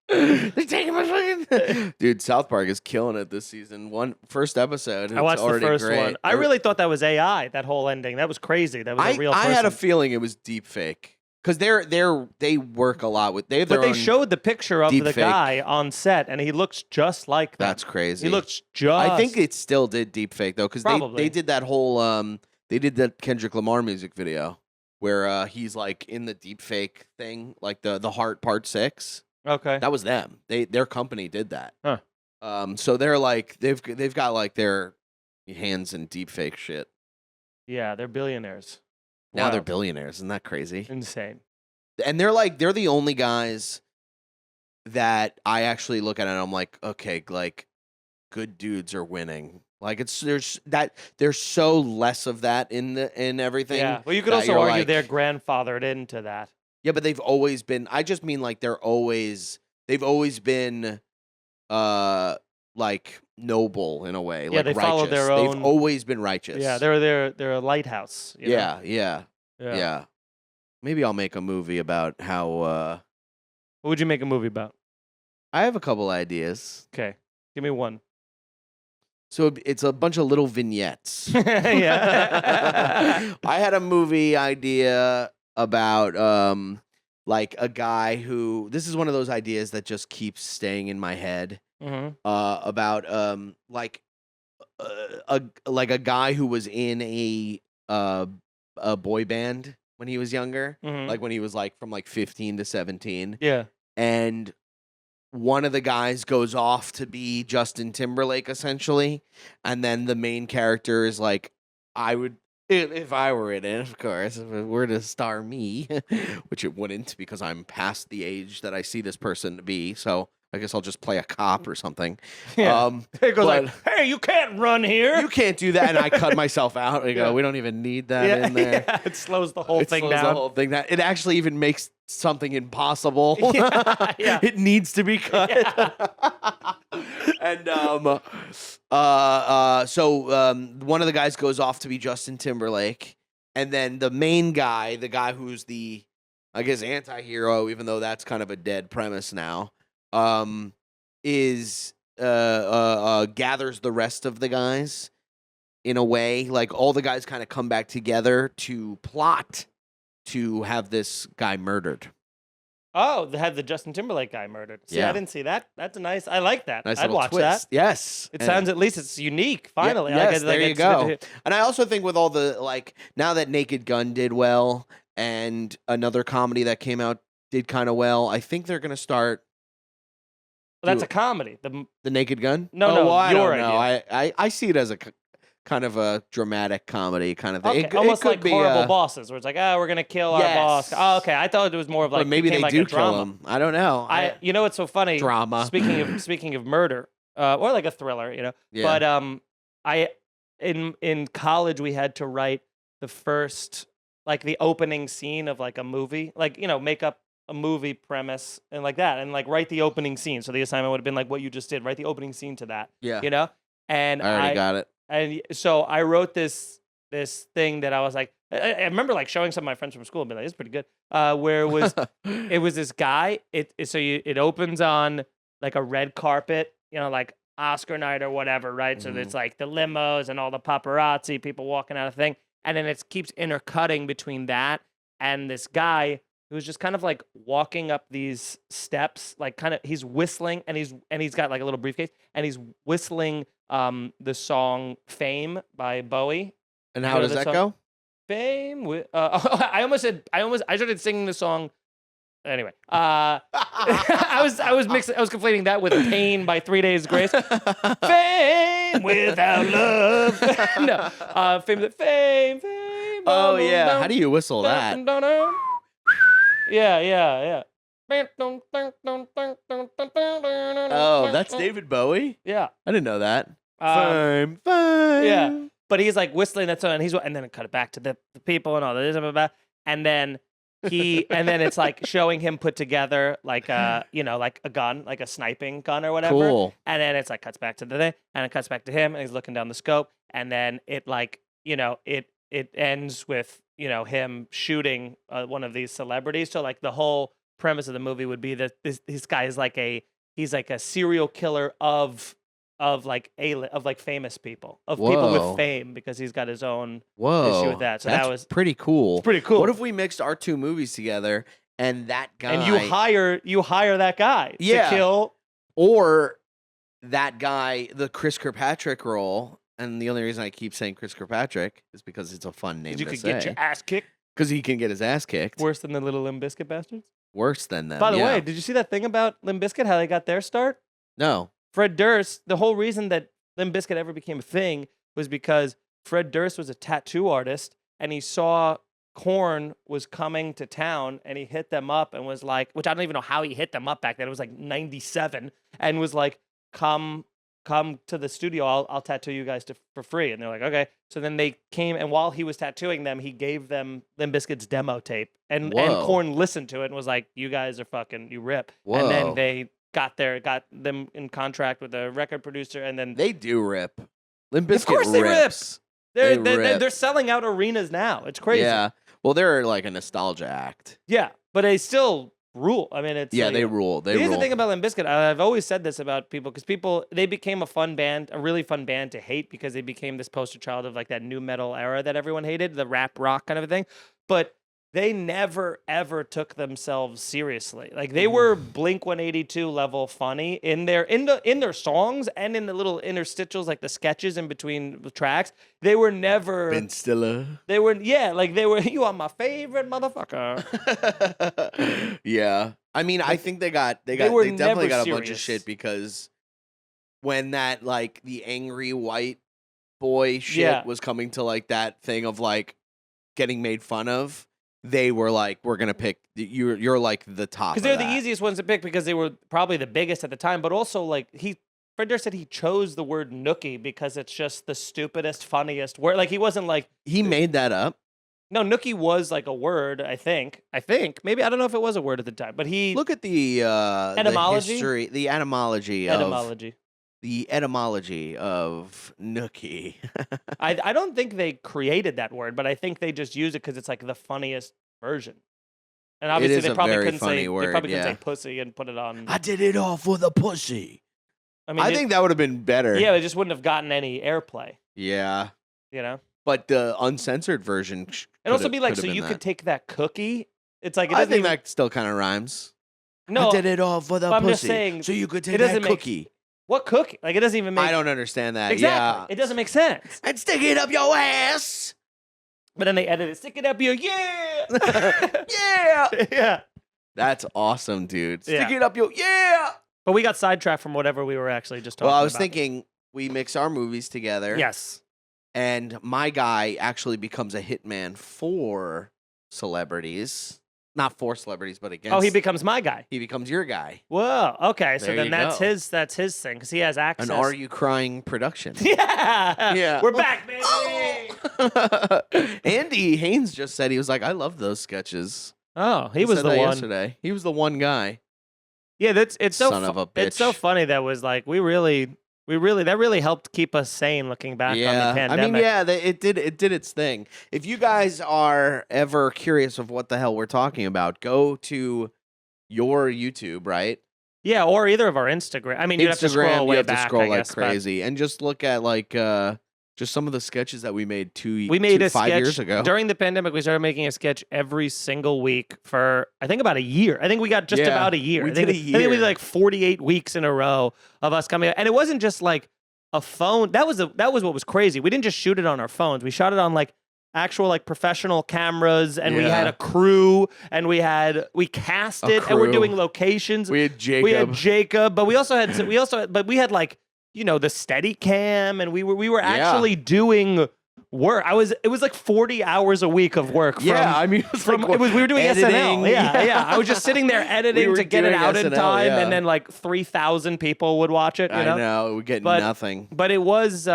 They're taking my fucking dude. South Park is killing it this season. First episode. I watched it's the first great. one. I really thought that was AI. That whole ending. That was crazy. That was a real I person. had a feeling it was deep fake because they work a lot with they have but their they own, showed the picture of deep the fake. guy on set, and he looks just like them. That's crazy. He looks just. I think it still did deep fake though because Probably. they did that whole they did that Kendrick Lamar music video where he's like in the deep fake thing like the Heart Part 6. Okay. That was them. Their company did that. Huh. So they're like they've got like their hands in deep fake shit. Yeah, they're billionaires. Now they're Wild. billionaires. Isn't that crazy? Insane. And they're the only guys that I actually look at and I'm like, okay, like good dudes are winning. Like there's so less of that in everything. Yeah. Well, you could that also you're argue like- they're grandfathered into that. Yeah, but they've always been. I just mean like they've always been, like noble in a way. Yeah, like they follow righteous. their own- They've always been righteous. Yeah, they're a lighthouse. you know? Yeah. Maybe I'll make a movie about how. What would you make a movie about? I have a couple ideas. Okay, give me one. So it's a bunch of little vignettes. Yeah. I had a movie idea about like a guy who this is one of those ideas that just keeps staying in my head hmm about like a guy who was in a boy band when he was younger, hmm like when he was like from like 15 to 17, Yeah. and one of the guys goes off to be Justin Timberlake essentially, and then the main character is like, I would if I were in it, of course, if it were to star me, which it wouldn't because I'm past the age that I see this person to be, so I guess I'll just play a cop or something. Yeah. It goes but- like, "Hey, you can't run here." You can't do that, and I cut myself out. I go, Yeah. we don't even need that in there. Yeah, it slows the whole It thing slows down. The whole thing down. It actually even makes something impossible. Yeah. It needs to be cut. And so one of the guys goes off to be Justin Timberlake, and then the main guy, the guy who's the, I guess, anti-hero, even though that's kind of a dead premise now, is gathers the rest of the guys in a way, like all the guys kind of come back together to plot to have this guy murdered. Oh, they had the Justin Timberlake guy murdered. See, Yeah. I didn't see that. That's a nice. I like that. Nice I'd little watch twist. that. Yes. It And- sounds at least it's unique. Finally, yes, there you it's go. good to- And I also think with all the, like, now that Naked Gun did well and another comedy that came out did kind of well, I think they're going to start Well, that's do a comedy. The Naked Gun. No, Oh, no, well, I your don't know. I see it as a kind of a dramatic comedy kind of thing. Okay, It almost could like be Horrible Bosses, where it's like, we're gonna kill our boss. Yes. Oh, okay. I thought it was more of like but maybe became they like do a drama. kill him. I don't know. You know what's so funny? Drama. Speaking of murder, or like a thriller, you know. Yeah. But I in college we had to write the first, like, the opening scene of like a movie, like, you know, make up a movie premise and like that, and like write the opening scene. So the assignment would have been like what you just did, write the opening scene to that. Yeah. You know. And I already got it. And so I wrote this thing that I was like, I remember like showing some of my friends from school and being like, it's pretty good. Where it was this guy. It opens on like a red carpet, you know, like Oscar night or whatever, right? So Mhm. it's like the limos and all the paparazzi, people walking out of the thing, and then it keeps intercutting between that and this guy who was just kind of like walking up these steps, like kind of he's whistling and he's got like a little briefcase and he's whistling the song "Fame" by Bowie. And how does that go? Fame with I started singing the song. Anyway, I was conflating that with "Pain" by 3 Days Grace. Fame without love. No, fame. Oh yeah, how do you whistle that? Yeah. Oh, that's David Bowie? Yeah. I didn't know that. Um, Fame. Yeah. But he's like whistling that song, and then it cut it back to the people and all that, blah, blah, blah. And then it's like showing him put together like like a gun, like a sniping gun or whatever. Cool. And then it's like cuts back to the thing, and it cuts back to him, and he's looking down the scope, and then it like it ends with him shooting one of these celebrities. So like the whole premise of the movie would be that this guy is like he's like a serial killer of famous people, of people Whoa. with fame, because he's got his own Whoa. issue with that. So that's that was pretty cool. it's pretty cool. What if we mixed our two movies together and that guy and you hire that guy Yeah. to kill? or that guy, the Chris Kirkpatrick role? And the only reason I keep saying Chris Kirkpatrick is because it's a fun name You to could say. get your ass kicked Because he can get his ass kicked. worse than the little Limp Bizkit bastards. Worse than them. By the yeah. way, did you see that thing about Limp Bizkit, how they got their start? No. Fred Durst, the whole reason that Limp Bizkit ever became a thing was because Fred Durst was a tattoo artist, and he saw Korn was coming to town, and he hit them up and was like, which I don't even know how he hit them up back then. It was like 97, and was like, come to the studio. I'll tattoo you guys for free. And they're like, okay. So then they came, and while he was tattooing them, he gave them Limp Bizkit's demo tape, and Whoa. Korn listened to it and was like, you guys are fucking, you rip. Whoa. And then they got them in contract with a record producer, and then They do rip. Limp Bizkit of course they rip. rips. They're selling out arenas now. It's crazy. Yeah. Well, they're like a nostalgia act. Yeah, but they still rule. I mean, it's Yeah, like, they rule. They Here's rule. the thing about Limp Bizkit. I've always said this about people, because they became a fun band, a really fun band to hate, because they became this poster child of like that new metal era that everyone hated, the rap rock kind of a thing. But they never ever took themselves seriously. Like they were Blink 182 level funny in their songs and in the little interstitials, like the sketches in between the tracks. They were never. Ben Stiller. They were you are my favorite motherfucker. Yeah. I mean, I think they were definitely never got a bunch of serious. shit, because when that like the angry white boy shit Yeah. was coming to like that thing of like getting made fun of, they were like, we're gonna pick you're like the top. Because they're the easiest ones to pick, because they were probably the biggest at the time. But also, like Fred Durst said he chose the word nookie because it's just the stupidest, funniest word. Like he wasn't like, He made that up. no, nookie was like a word. I think maybe, I don't know if it was a word at the time, but he Look at the Etymology? the history, the etymology of nookie. I don't think they created that word, but I think they just use it because it's like the funniest version. And obviously is they a probably very couldn't funny say word, they probably couldn't yeah. say pussy and put it on. I did it all for the pussy. I mean, I think that would have been better. yeah, they just wouldn't have gotten any airplay. Yeah. You know. But the uncensored version It'd also be like, so you could take that cookie. It's like, it I doesn't think even, that still kind of rhymes. no, I did it all for the but pussy. I'm just saying, so you could take it doesn't that make- cookie. what cookie? Like, it doesn't even make. I don't understand that. Exactly. It doesn't make sense. Yeah. And stick it up your ass. But then they edit it. Stick it up your yeah. Yeah. Yeah. That's awesome, dude. Stick Yeah. it up your yeah. But we got sidetracked from whatever we were actually just talking about. Well, I was thinking we mix our movies together. Yes. And my guy actually becomes a hitman for celebrities. Not for celebrities, but against. Oh, he becomes my guy. He becomes your guy. Whoa. Okay. So There then you that's go. his thing, because he has access. An Are You Crying production. Yeah. Yeah. We're back, baby. Andy Haynes just said, he was like, I love those sketches. Oh, he was said the that one. yesterday. He was the one guy. Yeah, it's so Son of a it's so bitch. funny that was like that really helped keep us sane looking back on the pandemic. I mean, yeah, it did its thing. If you guys are ever curious of what the hell we're talking about, go to your YouTube, right? Yeah, or either of our Instagram. I mean, you have to scroll way you have back. to scroll I like guess, but- crazy, and just look at like Just some of the sketches that we made We made a 5 sketch years ago. during the pandemic. We started making a sketch every single week for I think about a year. I think we got just about a year. We I think, did a I think we year. did like 48 weeks in a row of us coming out, and it wasn't just like a phone. That was what was crazy. We didn't just shoot it on our phones. We shot it on like actual like professional cameras, and we had a crew, and we cast it, and we're crew. doing locations. We had Jacob. But we also had like the steady cam, and we were actually doing work. It was like 40 hours a week of work. I mean, it was like we were doing editing. SNL. Yeah. I was just sitting there editing to get it doing out in SNL, time, yeah. and then like 3,000 people would watch it. You know? I know, we get But- nothing. But it was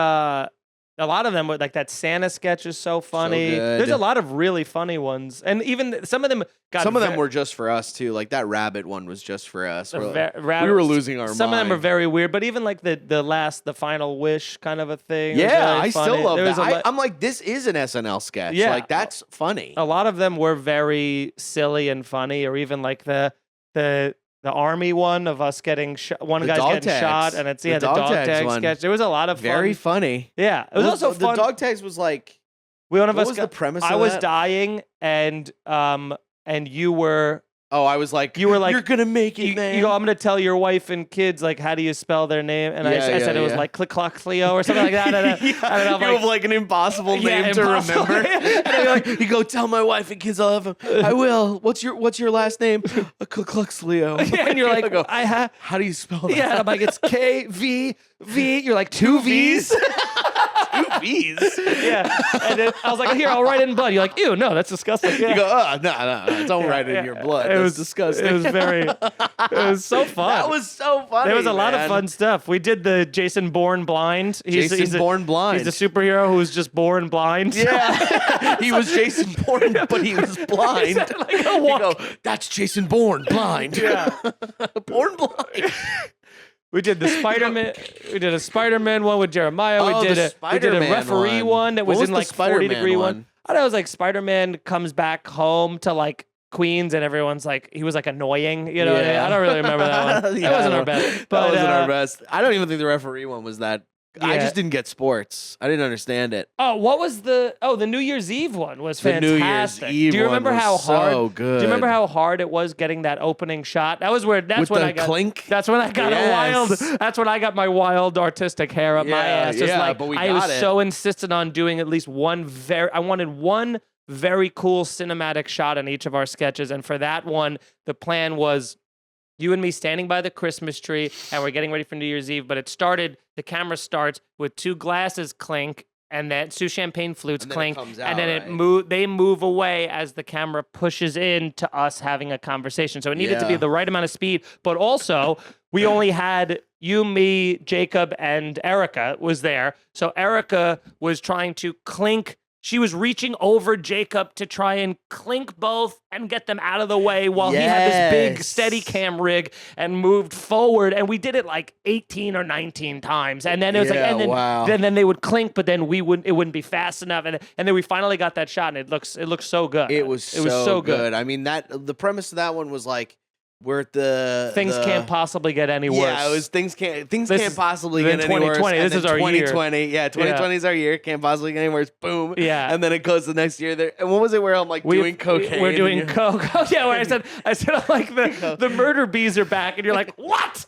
a lot of them were like that Santa sketch is so funny. good. There's a lot of really funny ones, and even some of them got Some of them were just for us too. Like that rabbit one was just for us. We were losing our Some of them mind. are very weird, but even like the final wish kind of a thing. was Yeah, really I funny. still love There was that. I'm like, this is an SNL sketch. Yeah. Like that's funny. a lot of them were very silly and funny, or even like the army one of us getting one The guy's dog getting tags. shot, and it's The the dog dog tags tag one. sketch. There was a lot of Very fun. funny. Yeah, it was also the fun. dog tags was like. One of What us was the premise I of was that? dying, and you were. Oh, I was like, You were like, you're gonna make it, You man. go, I'm going to tell your wife and kids, like, how do you spell their name? And I said it was yeah. like Click Clock Cleo or something like that. And You have like an impossible Yeah, name impossible. to remember. And I'm like, you go tell my wife and kids I'll have them. I will. What's your last name? Leo. and you're like, go, I have. how do you spell that? Yeah, and I'm like, it's KVV. You're like, two V's? 2 V's. Yeah. And then I was like, here, I'll write it in blood. You're like, ew, no, that's disgusting. Yeah. You go, oh, no, don't write it in your blood. It That's was disgusting. It was so fun. That was so funny. There was a lot of man. fun stuff. We did the Jason Bourne blind. Jason Bourne blind. He's a superhero who's just born blind. Yeah, he was Jason Bourne, but he was blind. Like a You walk. go, that's Jason Bourne, blind. Yeah. Born blind. We did the Spider-Man. We did a Spider-Man one with Jeremiah. Oh, we did the a Spider-Man referee one that What was was in the like 40 Spider-Man degree one. one? I don't know. It was like Spider-Man comes back home to like Queens, and everyone's like, he was like annoying. You know, Yeah. I don't really remember that one. Yeah, That wasn't I our don't- best. That But, wasn't our best. I don't even think the referee one was that. I Yeah. just didn't get sports. I didn't understand it. Oh, what was the New Year's Eve one was The New fantastic. Year's Eve Do you remember one was how hard? so good. Do you remember how hard it was getting that opening shot? That's when With I the got clink? That's when I got a wild. Yes. That's when I got my wild artistic hair up my Yeah, ass. Just yeah, like but we I was got it. so insistent on doing at least I wanted one very cool cinematic shot in each of our sketches, and for that one, the plan was you and me standing by the Christmas tree, and we're getting ready for New Year's Eve. But the camera starts with 2 glasses clink, and then 2 champagne flutes And then it clink, comes and then out, they move away as the camera pushes in to us having a conversation. So it needed to be Yeah. the right amount of speed, but also we only had you, me, Jacob, and Erica was there. So Erica was trying to clink. She was reaching over Jacob to try and clink both and get them out of the way while he had this big Yes. steady cam rig and moved forward. And we did it like 18 or 19 times. And then it was like, Yeah, and then, wow. then they would clink, but then it wouldn't be fast enough. And then we finally got that shot, and it looks so good. It was so good. I mean, the premise of that one was like, we're at the Things can't possibly get any worse. Yeah, it was things can't This possibly then get any worse. 2020, And this is then our year. 2020. Yeah, 2020 is our year. Can't possibly get any worse. Boom. Yeah. And then it goes the next year. There. And what was it where I'm like doing cocaine? We're doing and you- coke. Oh, yeah, where I said I'm like the murder bees are back, and you're like, what?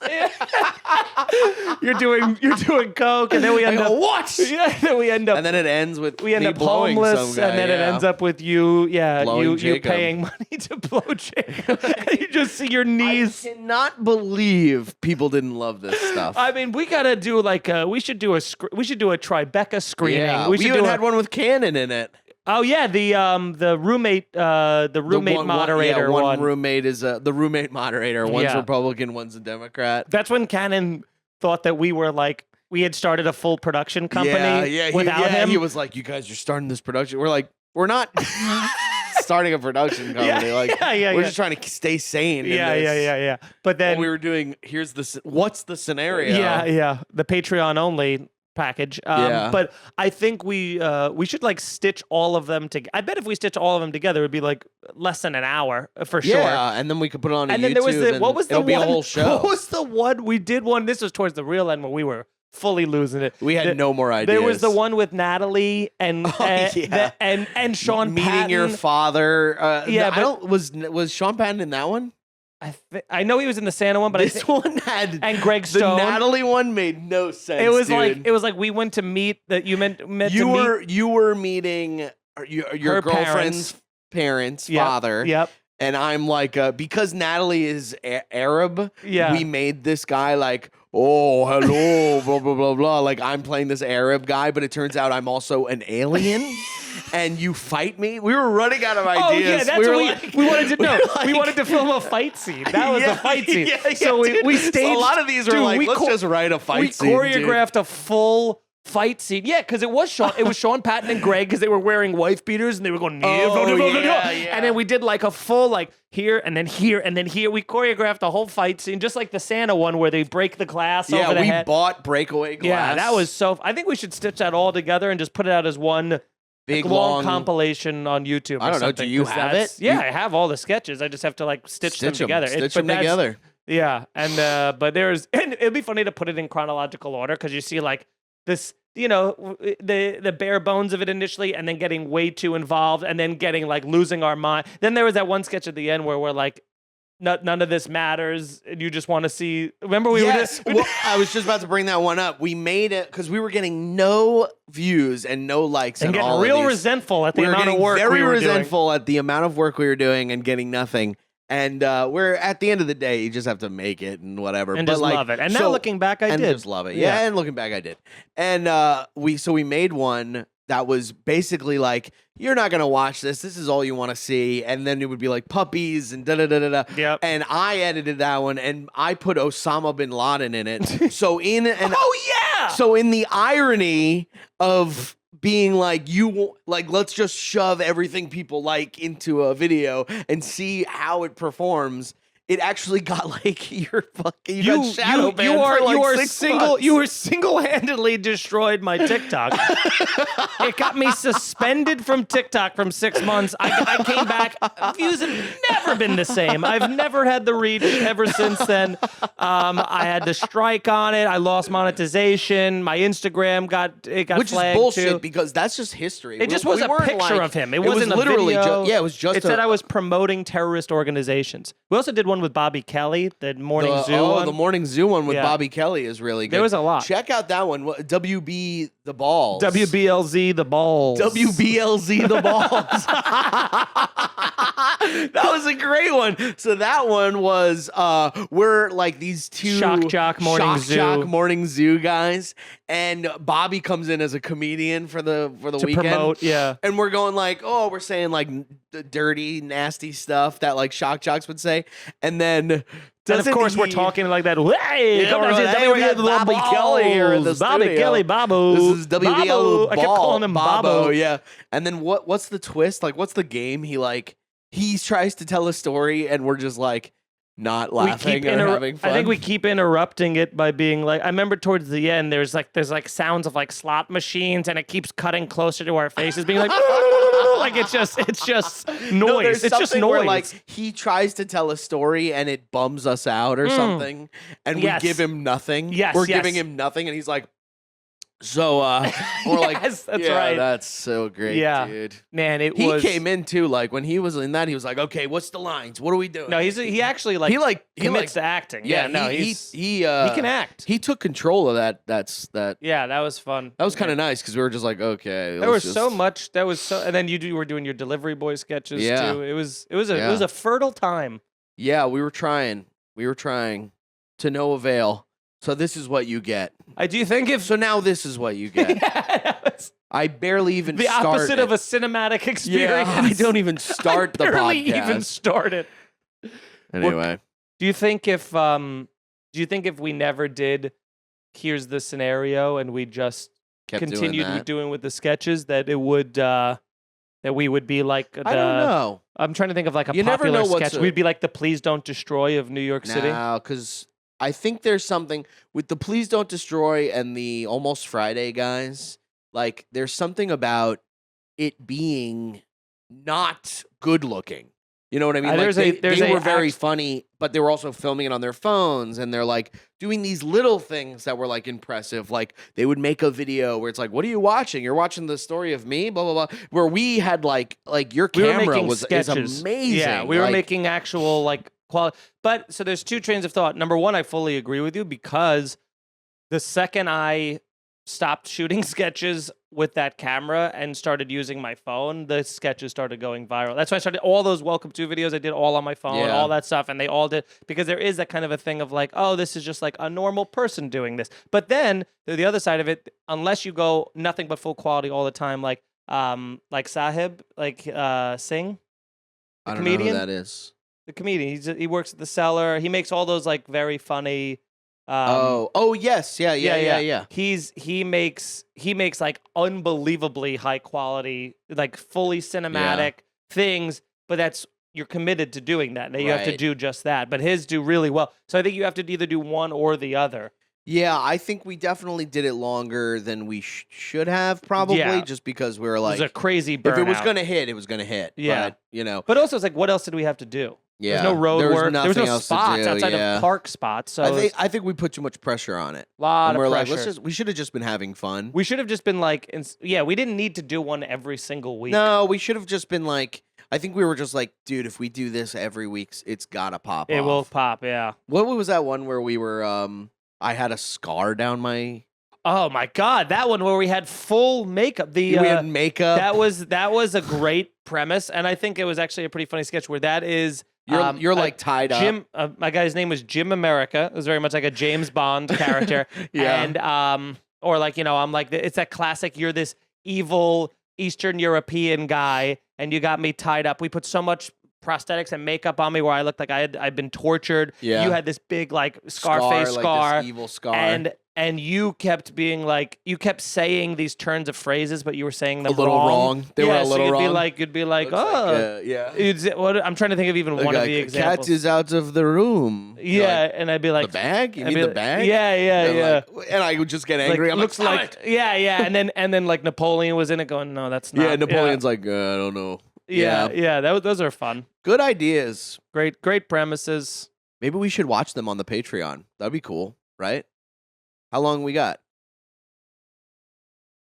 you're doing coke, and then we I end go, up what? Yeah, then we end up. And then it ends with we end me up blowing homeless, some guy, and then it yeah. ends up with you, Blowing you Jacob. paying money to blow Jacob. And you just see your I knees. cannot believe people didn't love this stuff. I mean, we gotta do like we should do a Tribeca screening. Yeah, we should even do had one with Cannon in it. Oh yeah, the roommate moderator one roommate is the roommate moderator. One's Yeah. Republican, one's a Democrat. That's when Cannon thought that we had started a full production company without him. He was like, "You guys are starting this production." We're like, "We're not starting a production company. We're just trying to stay sane." Yeah. But then When we were doing, what's the scenario? the Patreon only package. Yeah. But I think we should like stitch all of them together. I bet if we stitch all of them together, it'd be like less than an hour for sure. Yeah, and then we could put it on And YouTube. then there was and what was the it'll be one? a whole show. What was the one we did one? This was towards the real end when we were fully losing it. We had no more ideas. There was the one with Natalie and and Sean meeting Patton. your father. Yeah, I don't. Was Sean Patton in that one? I know he was in the Santa one, but This one had and Greg the Stone. Natalie one made no sense. It was dude. like we went to meet that you meant you to were meet you were meeting your her girlfriend's parents, Yep, father. Yep. And I'm like, because Natalie is Arab, Yeah. we made this guy like, oh, hello, blah, blah, blah, blah. Like, I'm playing this Arab guy, but it turns out I'm also an alien. And you fight me? We were running out of ideas. Oh yeah, that's what we wanted to know. like- We wanted to film a fight scene. That was the fight scene. So dude. we staged. A lot of these were dude, like, we let's cho- just write a fight we scene. choreographed a full fight scene. Yeah, because it was Sean Patton and Greg because they were wearing wife beaters and they were going yeah. and then we did like a full like here and then here and then here. We choreographed a whole fight scene just like the Santa one where they break the glass over the we head. bought breakaway glass. Yeah, that was so. I think we should stitch that all together and just put it out as one big long compilation on YouTube. I or don't know. something, Do you 'cause have that's- it? Yeah, I have all the sketches. I just have to like stitch them together. Stitch But them that's- together. Yeah, and but there's and it'd be funny to put it in chronological order because you see like this, you know, the bare bones of it initially, and then getting way too involved, and then getting like losing our mind. Then there was that one sketch at the end where we're like, none of this matters, and you just want to see. Remember we Yes. were. Well, I was just about to bring that one up. We made it because we were getting no views and no likes and and getting all real of these. resentful at the We were amount of getting work very we were doing. resentful at the amount of work we were doing and getting nothing. And we're at the end of the day, you just have to make it and whatever. And but just like, love it. And now so- looking back, I and did. just love it. Yeah. Yeah, and looking back, I did. And we made one that was basically like, you're not gonna watch this. This is all you want to see. And then it would be like puppies and da da da da da. Yep. And I edited that one, and I put Osama bin Laden in it. So in an Oh yeah. so in the irony of being like let's just shove everything people like into a video and see how it performs. It actually got like you got shadow banned for like 6 months. You were single-handedly destroyed my TikTok. It got me suspended from TikTok from 6 months. I came back. Views have never been the same. I've never had the reach ever since then. I had the strike on it. I lost monetization. My Instagram got Which is flagged bullshit too. because that's just history. It just We was a weren't, picture like- of him. It was wasn't literally a video. it was just It said I was promoting terrorist organizations. We also did one with Bobby Kelly, the Morning Zoo one. the Morning Zoo one with Yeah. Bobby Kelly is really good. There was a lot. Check out that one. WB the Balls. WBLZ the balls. WBLZ the Balls. That was a great one. So that one was we're like these two Shock Jock Morning Zoo. Jock Morning Zoo guys, and Bobby comes in as a comedian for the to weekend. promote. Yeah. And we're going like, oh, we're saying like dirty, nasty stuff that like shock jocks would say, and then And of doesn't course, we're he- talking like that. Hey, Yeah, come we're down to like, hey, we got Bobby Kelly here in the Bobby studio. Kelly, Babu. This is WBL. Babu. I kept calling him Bobo, Babu. yeah. And then what's the twist? Like, what's the game? He tries to tell a story, and we're just like not laughing or having fun. I think we keep interrupting it by being like. I remember towards the end, there's like sounds of like slot machines, and it keeps cutting closer to our faces, being like, like it's just noise. No, there's it's just something noise. where like he tries to tell a story and it bums us out or something, and Yes. we give him nothing. Yes, we're yes. giving him nothing, and he's like, so we're like, Yes, that's yeah, right. that's so great, Yeah. dude. Man, He was. came in too, like when he was in that, he was like, okay, what's the lines? What are we doing? No, he actually like he commits to acting. yeah, no, he he can act. He took control of that. That Yeah, that was fun. was kind of nice because we were just like, okay, There was let's so just- much. That was so, and then you were doing your delivery boy sketches Yeah. too. It was a fertile time. Yeah, we were trying to no avail. So this is what you get. I do think if So now this is what you get. that was I barely even the start opposite of it. a cinematic experience. Yeah, I don't even start the I barely podcast. even started. Anyway, Do you think if we never did here's the scenario and we just kept continued doing that. doing with the sketches that it would that we would be like I don't know. I'm trying to think of like a You never popular know what's sketch. a- We'd be like the Please Don't Destroy of New York City. Now, because I think there's something with the Please Don't Destroy and the Almost Friday guys. Like, there's something about it being not good looking. You know what I mean? There's Like a they were very act- funny, but they were also filming it on their phones, and they're like doing these little things that were like impressive. Like they would make a video where it's like, "What are you watching? You're watching the story of me." Blah blah blah. Where we had like your we were camera making is sketches. amazing. Yeah, we were Like, making actual like quality. But so there's two trains of thought. Number one, I fully agree with you because the second I stopped shooting sketches with that camera and started using my phone, the sketches started going viral. That's why I started all those welcome to videos. I did all on my phone, Yeah. all that stuff, and they all did because there is that kind of a thing of like, oh, this is just like a normal person doing this. But then the other side of it, unless you go nothing but full quality all the time, like Sahib, Singh, I don't comedian? know who that is. the comedian. He works at the Cellar. He makes all those like very funny. Yes, yeah. He makes like unbelievably high quality, like fully cinematic things. But you're committed to doing that. Now you have to Right. do just that. But his do really well. So I think you have to either do one or the other. Yeah, I think we definitely did it longer than we should have, probably, Yeah. just because we were It was like, a crazy if burnout. it was going to hit, it was going to hit. Yeah. But, you know, But also, it's like, what else did we have to do? yeah. There's no road there was work. There was no nothing else to spots do, outside yeah. of park spots. So I think we put too much pressure on it. a lot And of we're pressure. like, we should have just been having fun. We should have just been like, we didn't need to do one every single week. No, we should have just been like, I think we were just like, dude, if we do this every week, it's gotta pop It off. will pop, yeah. What was that one where we were? I had a scar down my. Oh my God, that one where we had full makeup. We had makeup. That was a great premise, and I think it was actually a pretty funny sketch where that is. You're like tied up. Jim, my guy's name was Jim America. It was very much like a James Bond character. Yeah. And or like I'm like it's that classic. You're this evil Eastern European guy, and you got me tied up. We put so much prosthetics and makeup on me where I looked like I'd been tortured. Yeah. You had this big like Scarface scar, like this evil scar. and you kept being like you kept saying these turns of phrases, but you were saying them A little wrong. They were a little so wrong. You'd be like, Looks oh, yeah. I'm trying to think of even one of the examples. Cat is out of the room. You're Yeah, like, and I'd be like, the bag? You I'd mean be the bag? Yeah, And yeah. like- and I would just get angry. I'm looks like, like, "Stop it." yeah, and then like Napoleon was in it, going, no, that's not. Yeah, Napoleon's like, I don't know. yeah. Those are fun. Good ideas. Great premises. Maybe we should watch them on the Patreon. That'd be cool, right? How long we got?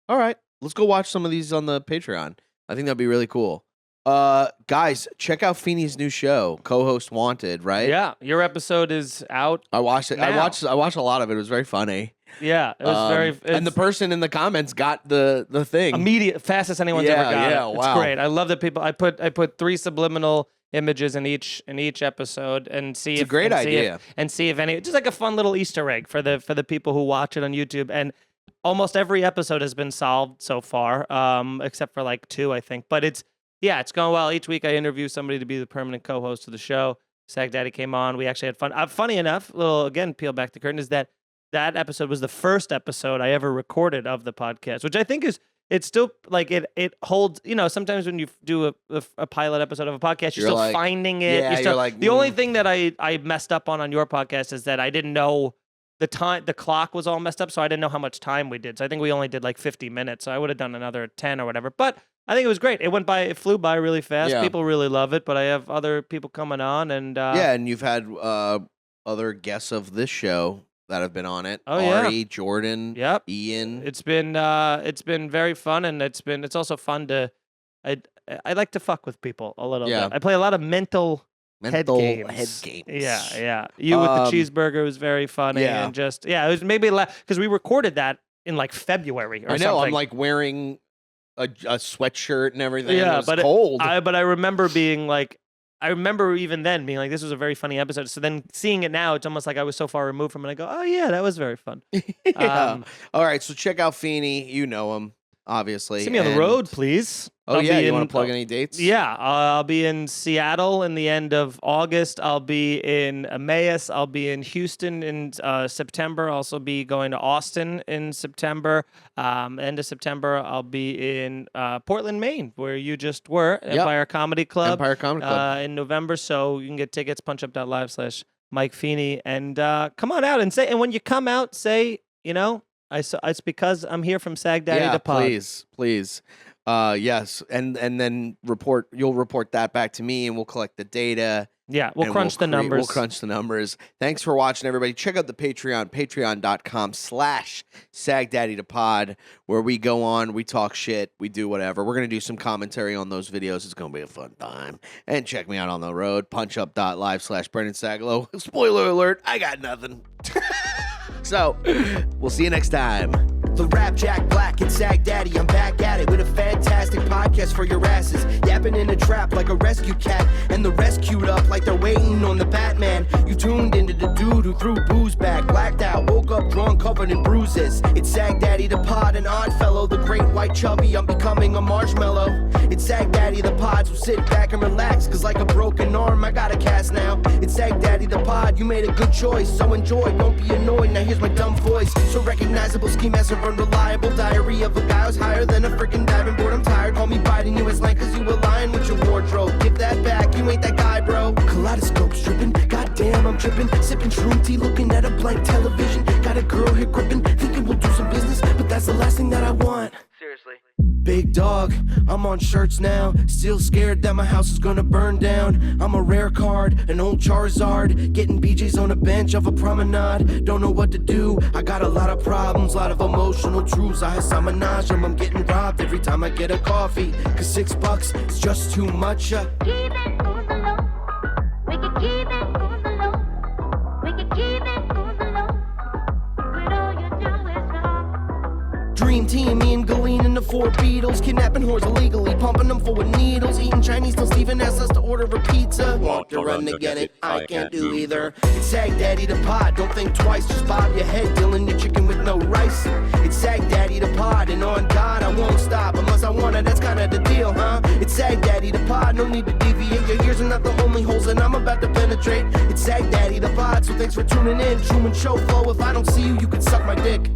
All right, let's go watch some of these on the Patreon. I think that'd be really cool. Guys, check out Feeney's new show, Co-Host Wanted, right? Yeah, your episode is out. I watched it. I now. watched a lot of it. It was very funny. Yeah, it was very. And the person in the comments got the thing. immediate fastest anyone's Yeah, ever got. yeah, It's wow. great. I love that people. I put 3 subliminal images in each episode and see It's a if great and see if- idea. and see if any just like a fun little Easter egg for the people who watch it on YouTube. And almost every episode has been solved so far, except for like 2, I think. But it's going well. Each week I interview somebody to be the permanent co-host of the show. Sagdaddy came on. We actually had fun. Funny enough, again, peel back the curtain, is that episode was the first episode I ever recorded of the podcast, which I think it's still like it holds. Sometimes when you do a pilot episode of a podcast, you're still like- finding it. yeah, you're like, the only thing that I messed up on your podcast is that I didn't know the time. The clock was all messed up, so I didn't know how much time we did. So I think we only did like 50 minutes. So I would have done another 10 or whatever. But I think it was great. It flew by really fast. Yeah. People really love it. But I have other people coming on, and Yeah, and you've had other guests of this show that have been on it. Oh, yeah. Ari, Jordan, Yep. Ian. It's been very fun, and it's also fun to I like to fuck with people a little Yeah. bit. I play a lot of mental head games. Yeah. You with the cheeseburger was very funny, yeah. and just it was maybe because we recorded that in like February or I know. something. I'm like wearing a sweatshirt and everything. Yeah, it was but cold. but I remember being like. I remember even then being like, this was a very funny episode. So then seeing it now, it's almost like I was so far removed from it. I go, oh, yeah, that was very fun. Yeah. All right, so check out Feeney. You know him, obviously. See me on the and- road, please. Oh, I'll yeah. be You in- want to plug any dates? Yeah, I'll be in Seattle in the end of August. I'll be in Emmaus. I'll be in Houston in September. I'll also be going to Austin in September. End of September, I'll be in Portland, Maine, where you just were, Empire Comedy Club. Empire Comedy Club. In November. So you can get tickets, punchup.live/Mike Feeney. And come on out and when you come out, say, it's because I'm here from Sagdaddy Da Pod. Please. Yes, and then you'll report that back to me, and we'll collect the data. Yeah, we'll crunch the numbers. We'll crunch the numbers. Thanks for watching, everybody. Check out the Patreon, patreon.com/Sagdaddy Da Pod, where we go on, we talk shit, we do whatever. We're going to do some commentary on those videos. It's going to be a fun time. And check me out on the road, punchup.live/Brendan Sagalow. Spoiler alert, I got nothing. So, we'll see you next time. The Rap Jack Black and Sagdaddy, I'm back at it with a fantastic podcast for your asses. Yapping in a trap like a rescue cat, and the rescued up like they're waiting on the Batman. You tuned into the dude who threw booze back, blacked out, woke up drunk, covered in bruises. It's Sagdaddy Da Pod, an odd fellow, the great white chubby, I'm becoming a marshmallow. It's Sagdaddy Da Pod, so sit back and relax, cause like a broken arm, I got a cast now. It's Sagdaddy Da Pod, you made a good choice, so enjoy, don't be annoyed, now here's my dumb voice. So recognizable, ski master, unreliable, diary of a guy who's higher than a freaking diving board. I'm tired, call me biting you as like cause you align with your wardrobe. Give that back, you ain't that guy, bro. Kaleidoscope stripping, goddamn I'm tripping. Sipping shroom tea, looking at a blank television. Got a girl here gripping, thinking we'll do some business, but that's the last thing that I want. Seriously. Big dog, I'm on shirts now. Still scared that my house is gonna burn down. I'm a rare card, an old Charizard. Getting BJ's on a bench of a promenade. Don't know what to do, I got a lot of problems. Lot of emotional truths, I menage them. I'm getting robbed every time I get a coffee. Cause $6 is just too much. Keep it on the low. We can keep it on the low. We can keep it on the low. But all you do is wrong. Dream team, me and Galeen and the four Beatles. Kidnapping whores illegally, pumping them full with needles. Eating Chinese till Steven asks us to order a pizza. Walk to run to get it, I can't do either. It's Sagdaddy Da Pod, don't think twice. Just bob your head, dealing your chicken with no rice. It's Sagdaddy Da Pod, and on God I won't stop. Unless I wanna, that's kinda the deal, huh? It's Sagdaddy Da Pod, no need to deviate. Your ears are not the only holes that I'm about to penetrate. It's Sagdaddy Da Pod, so thanks for tuning in. Truman Show flow, if I don't see you, you can suck my dick.